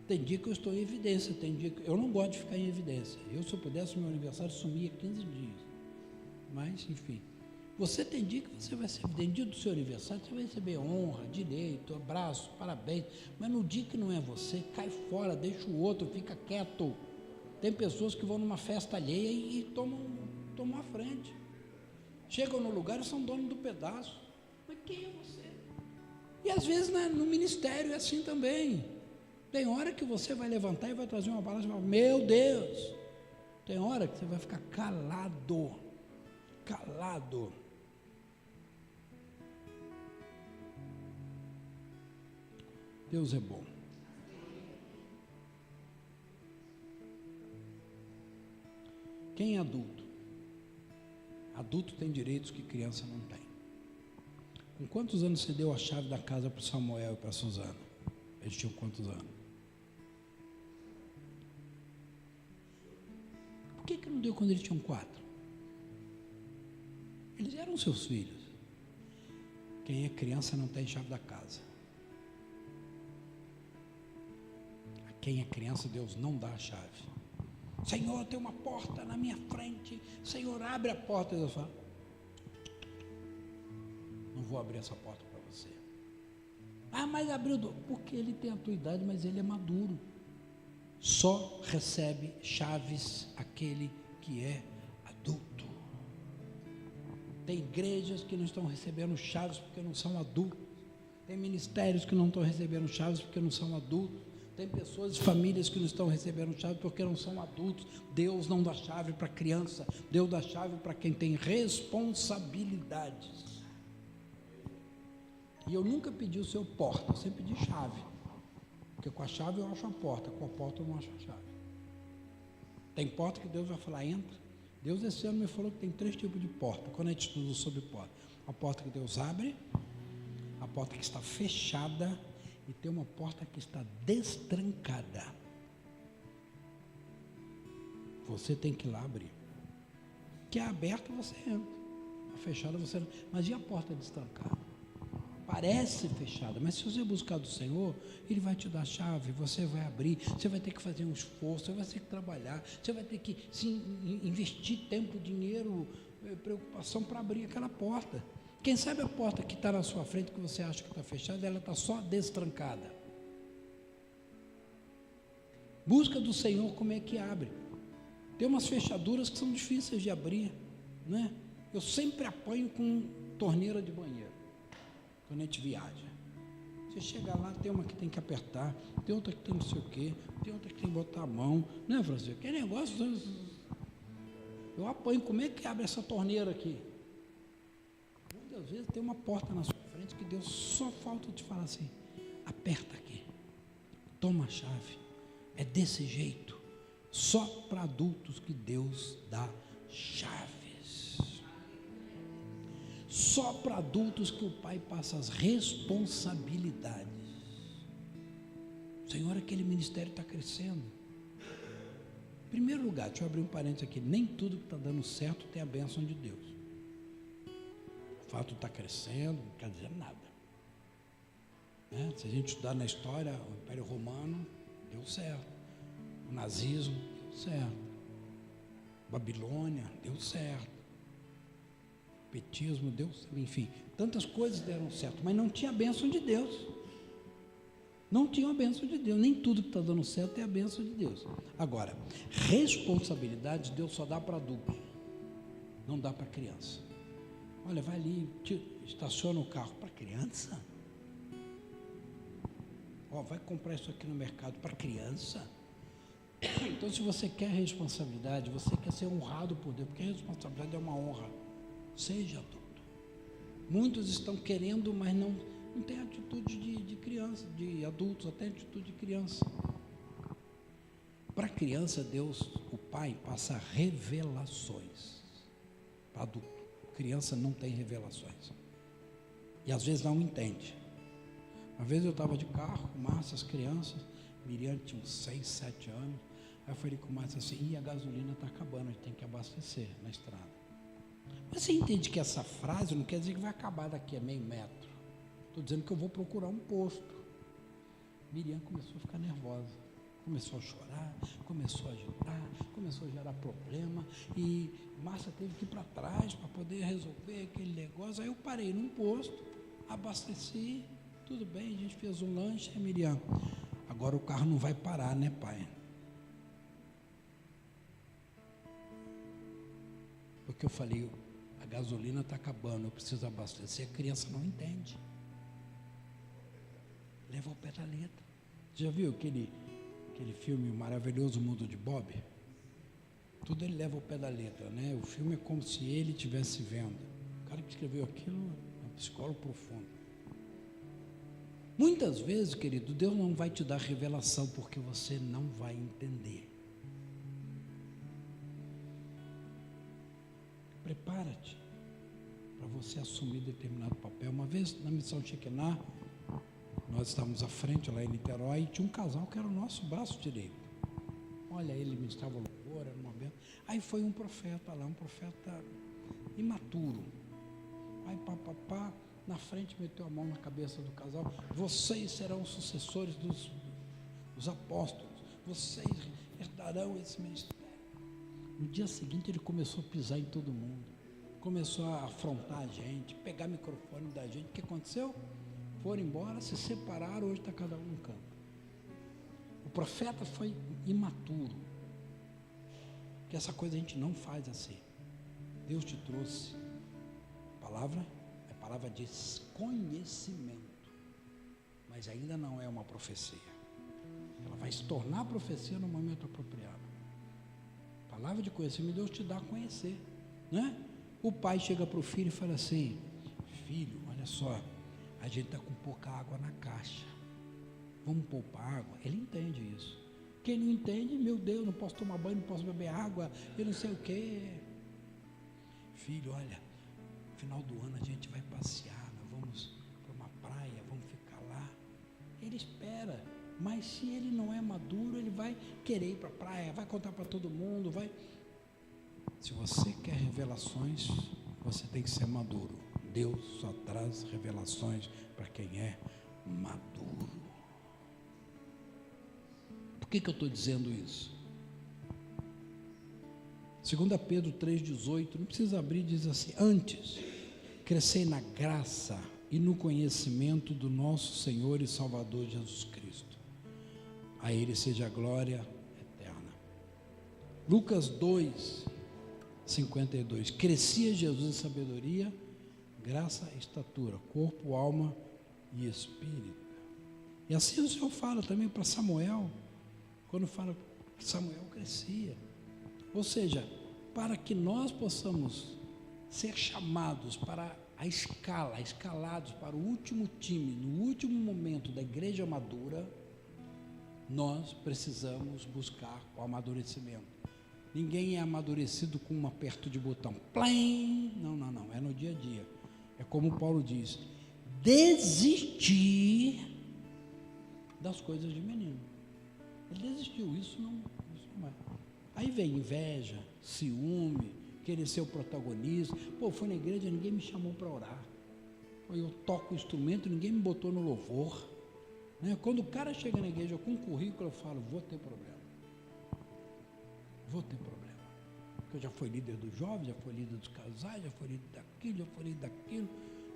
Tem dia que eu estou em evidência, tem dia que eu não gosto de ficar em evidência. Eu, se eu pudesse, meu aniversário sumia 15 dias. Mas, enfim. Você tem dia que você vai ser evidente. Dia do seu aniversário, você vai receber honra, direito, abraço, parabéns. Mas no dia que não é você, cai fora, deixa o outro, fica quieto. Tem pessoas que vão numa festa alheia e tomam a frente. Chegam no lugar e são donos do pedaço. Mas quem é você? E às vezes no ministério é assim também. Tem hora que você vai levantar e vai trazer uma palavra e vai falar, meu Deus. Tem hora que você vai ficar calado. Calado. Deus é bom. Quem é adulto? Adulto tem direitos que criança não tem. Com quantos anos você deu a chave da casa para o Samuel e para a Suzana? Eles tinham quantos anos? Por que não deu quando eles tinham 4? Eles eram seus filhos. Quem é criança não tem chave da casa. A quem é criança, Deus não dá a chave. Senhor, tem uma porta na minha frente. Senhor, abre a porta. Deus fala, não vou abrir essa porta para você. Ah, mas abriu. Porque ele tem a tua idade, mas ele é maduro. Só recebe chaves aquele que é adulto. Tem igrejas que não estão recebendo chaves porque não são adultos. Tem ministérios que não estão recebendo chaves porque não são adultos. Tem pessoas, famílias que não estão recebendo chave porque não são adultos. Deus não dá chave para criança. Deus dá chave para quem tem responsabilidades. E eu nunca pedi o seu porta, eu sempre pedi chave. Porque com a chave eu acho a porta, com a porta eu não acho a chave. Tem porta que Deus vai falar, entra. Deus esse ano me falou que tem 3 tipos de porta, quando a gente estuda sobre porta. A porta que Deus abre, a porta que está fechada e tem uma porta que está destrancada. Você tem que ir lá abrir. Que é aberta, você entra. A fechada, você não. Mas e a porta destrancada? Parece fechada, mas se você buscar do Senhor, Ele vai te dar a chave, você vai abrir, você vai ter que fazer um esforço, você vai ter que trabalhar, você vai ter que investir tempo, dinheiro, preocupação para abrir aquela porta. Quem sabe a porta que está na sua frente, que você acha que está fechada, ela está só destrancada. Busca do Senhor como é que abre. Tem umas fechaduras que são difíceis de abrir, né? Eu sempre apanho com torneira de banheiro. Quando a gente viaja, você chega lá, tem uma que tem que apertar, tem outra que tem não sei o quê, tem outra que tem que botar a mão, né, Francisco? Que negócio, eu apanho, como é que abre essa torneira aqui? Muitas vezes tem uma porta na sua frente que Deus só falta te falar assim, aperta aqui, toma a chave, é desse jeito, só para adultos que Deus dá chave. Só para adultos que o Pai passa as responsabilidades. Senhor, aquele ministério está crescendo. Em primeiro lugar, deixa eu abrir um parênteses aqui, nem tudo que está dando certo tem a bênção de Deus. O fato de estar crescendo não quer dizer nada. Né? Se a gente estudar na história, o Império Romano deu certo. O nazismo deu certo. Babilônia deu certo. Petismo, Deus, enfim, tantas coisas deram certo, mas não tinha a bênção de Deus. Não tinha a bênção de Deus, nem tudo que está dando certo é a bênção de Deus. Agora, responsabilidade Deus só dá para adulto, não dá para criança. Olha, vai ali, estaciona o carro para criança. Ó, vai comprar isso aqui no mercado para criança. Então, se você quer responsabilidade, você quer ser honrado por Deus, porque a responsabilidade é uma honra. Seja adulto. Muitos estão querendo, mas não tem atitude de criança, de adultos, até atitude de criança. Para criança, Deus, o Pai, passa revelações. Para adulto, criança não tem revelações. E às vezes não entende. Uma vez eu estava de carro com Márcia, as crianças, Miriam tinha uns 6, 7 anos. Aí eu falei com o Márcia assim, a gasolina está acabando, a gente tem que abastecer na estrada. Você entende que essa frase não quer dizer que vai acabar daqui a meio metro. Estou dizendo que eu vou procurar um posto. Miriam começou a ficar nervosa. Começou a chorar, começou a agitar, começou a gerar problema. E Márcia teve que ir para trás para poder resolver aquele negócio. Aí eu parei num posto, abasteci, tudo bem, a gente fez um lanche. Aí Miriam, agora o carro não vai parar, né, pai? Porque eu falei, a gasolina está acabando, eu preciso abastecer. A criança não entende. Leva ao pé da letra. Já viu aquele filme Maravilhoso Mundo de Bob? Tudo ele leva ao pé da letra, né? O filme é como se ele estivesse vendo. O cara que escreveu aquilo é um psicólogo profundo. Muitas vezes, querido, Deus não vai te dar revelação porque você não vai entender. Prepara-te para você assumir determinado papel. Uma vez na missão Shekinah, nós estávamos à frente lá em Niterói e tinha um casal que era o nosso braço direito. Olha, ele ministrava louvor, era uma benção. Aí foi um profeta lá, um profeta imaturo. Aí papapá, na frente meteu a mão na cabeça do casal. Vocês serão sucessores dos apóstolos. Vocês herdarão esse ministério. No dia seguinte ele começou a pisar em todo mundo. Começou a afrontar a gente, pegar o microfone da gente. O que aconteceu? Foram embora, se separaram, hoje está cada um no canto. O profeta foi imaturo. Que essa coisa a gente não faz assim. Deus te trouxe. A palavra é palavra de conhecimento. Mas ainda não é uma profecia. Ela vai se tornar profecia no momento apropriado. A palavra de conhecimento, Deus te dá a conhecer. Né? O pai chega para o filho e fala assim, filho, olha só, a gente está com pouca água na caixa, vamos poupar água. Ele entende isso. Quem não entende, meu Deus, não posso tomar banho, não posso beber água, eu não sei o quê. Filho, olha, no final do ano a gente vai passear, nós vamos para uma praia, vamos ficar lá. Ele espera, mas se ele não é maduro, ele vai querer ir para a praia, vai contar para todo mundo, vai. Se você quer revelações, você tem que ser maduro. Deus só traz revelações para quem é maduro. Por que eu estou dizendo isso? 2 Pedro 3,18, não precisa abrir, diz assim, antes, crescei na graça e no conhecimento do nosso Senhor e Salvador Jesus Cristo. A Ele seja a glória eterna. Lucas 2:52, crescia Jesus em sabedoria, graça e estatura, corpo, alma e espírito. E assim o Senhor fala também para Samuel, quando fala que Samuel crescia. Ou seja, para que nós possamos ser chamados para escalados para o último time, no último momento da igreja madura, nós precisamos buscar o amadurecimento. Ninguém é amadurecido com um aperto de botão. Plim! Não, é no dia a dia. É como Paulo diz, desistir das coisas de menino. Ele desistiu, isso não é. Aí vem inveja, ciúme, querer ser o protagonista. Pô, fui na igreja, ninguém me chamou para orar. Eu toco o instrumento, ninguém me botou no louvor. Né? Quando o cara chega na igreja com um currículo, eu falo, vou ter problema. Porque eu já fui líder dos jovens, já fui líder dos casais, já fui líder daquilo, já fui líder daquilo.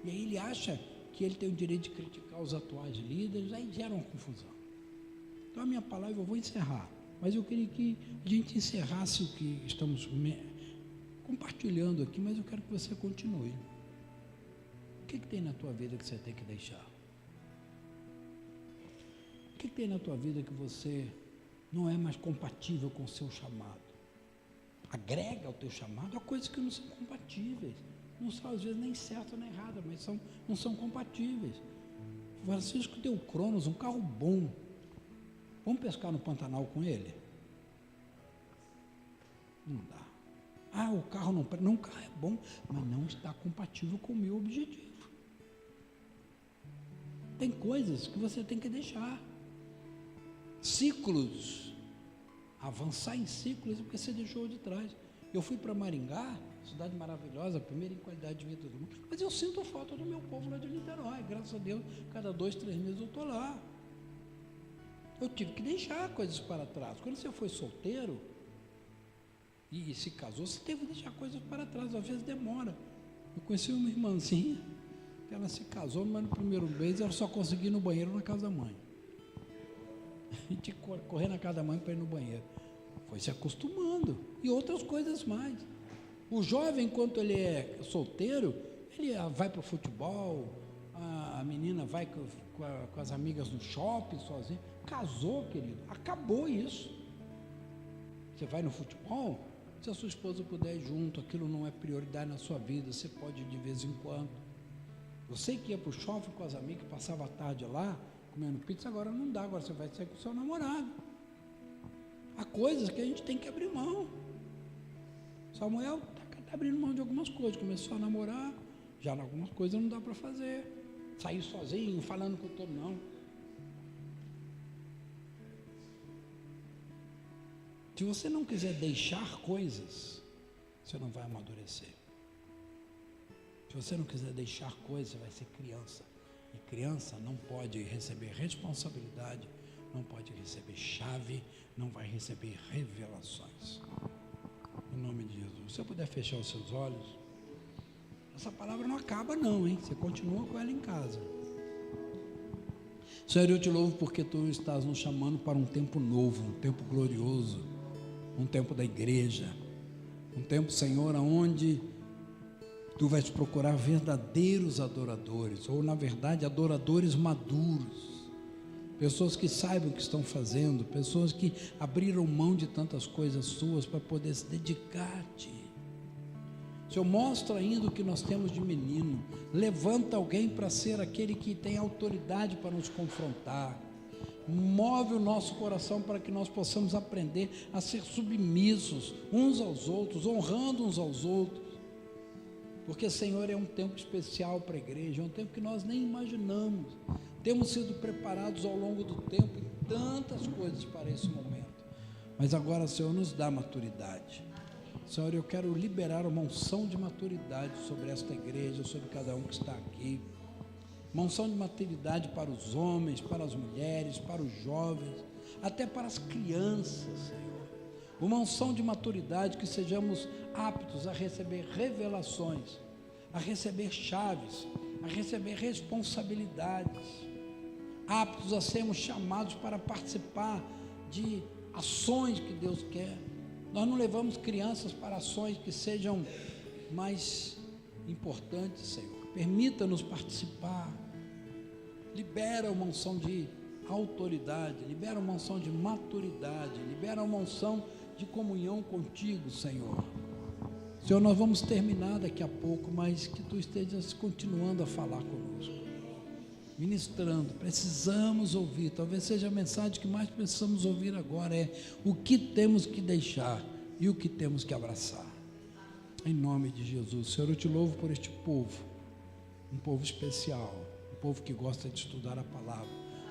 E aí ele acha que ele tem o direito de criticar os atuais líderes, aí gera uma confusão. Então a minha palavra, eu vou encerrar. Mas eu queria que a gente encerrasse o que estamos compartilhando aqui, mas eu quero que você continue. O que tem na tua vida que você tem que deixar? O que tem na tua vida que você não é mais compatível com o seu chamado? Agrega ao teu chamado a coisas que não são compatíveis. Não são às vezes nem certas nem erradas, mas não são compatíveis. Francisco tem o Cronos, um carro bom. Vamos pescar no Pantanal com ele? Não dá. Ah, o carro não... Não, o carro é bom, mas não está compatível com o meu objetivo. Tem coisas que você tem que deixar. Ciclos. Avançar em ciclos porque você deixou de trás. Eu fui para Maringá, cidade maravilhosa, a primeira em qualidade de vida do mundo, mas eu sinto falta do meu povo lá de Niterói. Graças a Deus, cada 2, 3 meses eu estou lá. Eu tive que deixar coisas para trás. Quando você foi solteiro e se casou, você teve que deixar coisas para trás, às vezes demora. Eu conheci uma irmãzinha, ela se casou, mas no primeiro mês ela só conseguia ir no banheiro na casa da mãe. A gente correr na casa da mãe para ir no banheiro. Foi se acostumando. E outras coisas mais. O jovem, enquanto ele é solteiro, ele vai para o futebol, a menina vai com as amigas no shopping sozinha. Casou, querido, acabou isso. Você vai no futebol, se a sua esposa puder ir junto, aquilo não é prioridade na sua vida, você pode ir de vez em quando. Você que ia para o shopping com as amigas, passava a tarde lá, comendo pizza, agora não dá, agora você vai sair com o seu namorado. Há coisas que a gente tem que abrir mão. Samuel está abrindo mão de algumas coisas, começou a namorar, já algumas coisas não dá para fazer. Sair sozinho, falando com todo não. Se você não quiser deixar coisas, você não vai amadurecer. Se você não quiser deixar coisas, você vai ser criança. E criança não pode receber responsabilidade, não pode receber chave, não vai receber revelações. Em nome de Jesus. Se você puder fechar os seus olhos, essa palavra não acaba não, hein? Você continua com ela em casa. Senhor, eu te louvo porque Tu estás nos chamando para um tempo novo, um tempo glorioso, um tempo da igreja, um tempo, Senhor, onde Tu vais procurar verdadeiros adoradores, ou na verdade adoradores maduros, pessoas que saibam o que estão fazendo, pessoas que abriram mão de tantas coisas suas para poder se dedicar a Ti. Senhor, mostra ainda o que nós temos de menino, levanta alguém para ser aquele que tem autoridade para nos confrontar, move o nosso coração para que nós possamos aprender a ser submissos uns aos outros, honrando uns aos outros, porque, Senhor, é um tempo especial para a igreja, é um tempo que nós nem imaginamos, temos sido preparados ao longo do tempo em tantas coisas para esse momento, mas agora, Senhor, nos dá maturidade. Senhor, eu quero liberar uma unção de maturidade sobre esta igreja, sobre cada um que está aqui, uma unção de maturidade para os homens, para as mulheres, para os jovens, até para as crianças, Senhor, uma unção de maturidade, que sejamos aptos a receber revelações, a receber chaves, a receber responsabilidades, aptos a sermos chamados para participar de ações que Deus quer. Nós não levamos crianças para ações que sejam mais importantes, Senhor. Permita-nos participar. Libera uma unção de autoridade, libera uma unção de maturidade, libera uma unção de comunhão contigo, Senhor. Senhor, nós vamos terminar daqui a pouco, mas que Tu estejas continuando a falar conosco, ministrando. Precisamos ouvir, talvez seja a mensagem que mais precisamos ouvir agora, é o que temos que deixar e o que temos que abraçar, em nome de Jesus. Senhor, eu Te louvo por este povo, um povo especial, um povo que gosta de estudar a palavra,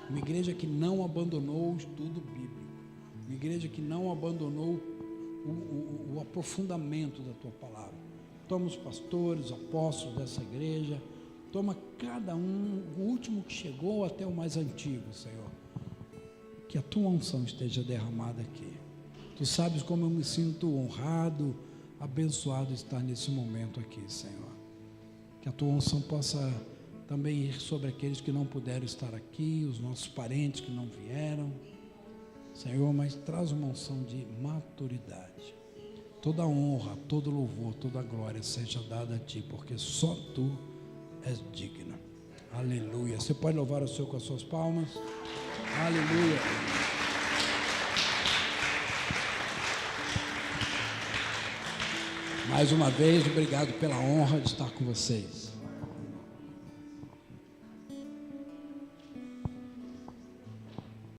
uma igreja que não abandonou o estudo bíblico, uma igreja que não abandonou o aprofundamento da Tua palavra. Toma os pastores, os apóstolos dessa igreja, toma cada um, o último que chegou até o mais antigo, Senhor, que a Tua unção esteja derramada aqui. Tu sabes como eu me sinto honrado, abençoado estar nesse momento aqui, Senhor. Que a Tua unção possa também ir sobre aqueles que não puderam estar aqui, os nossos parentes que não vieram, Senhor, mas traz uma unção de maturidade. Toda honra, todo louvor, toda glória seja dada a Ti, porque só Tu és digna. Aleluia. Você pode louvar o Senhor com as suas palmas? Aleluia. Mais uma vez, obrigado pela honra de estar com vocês.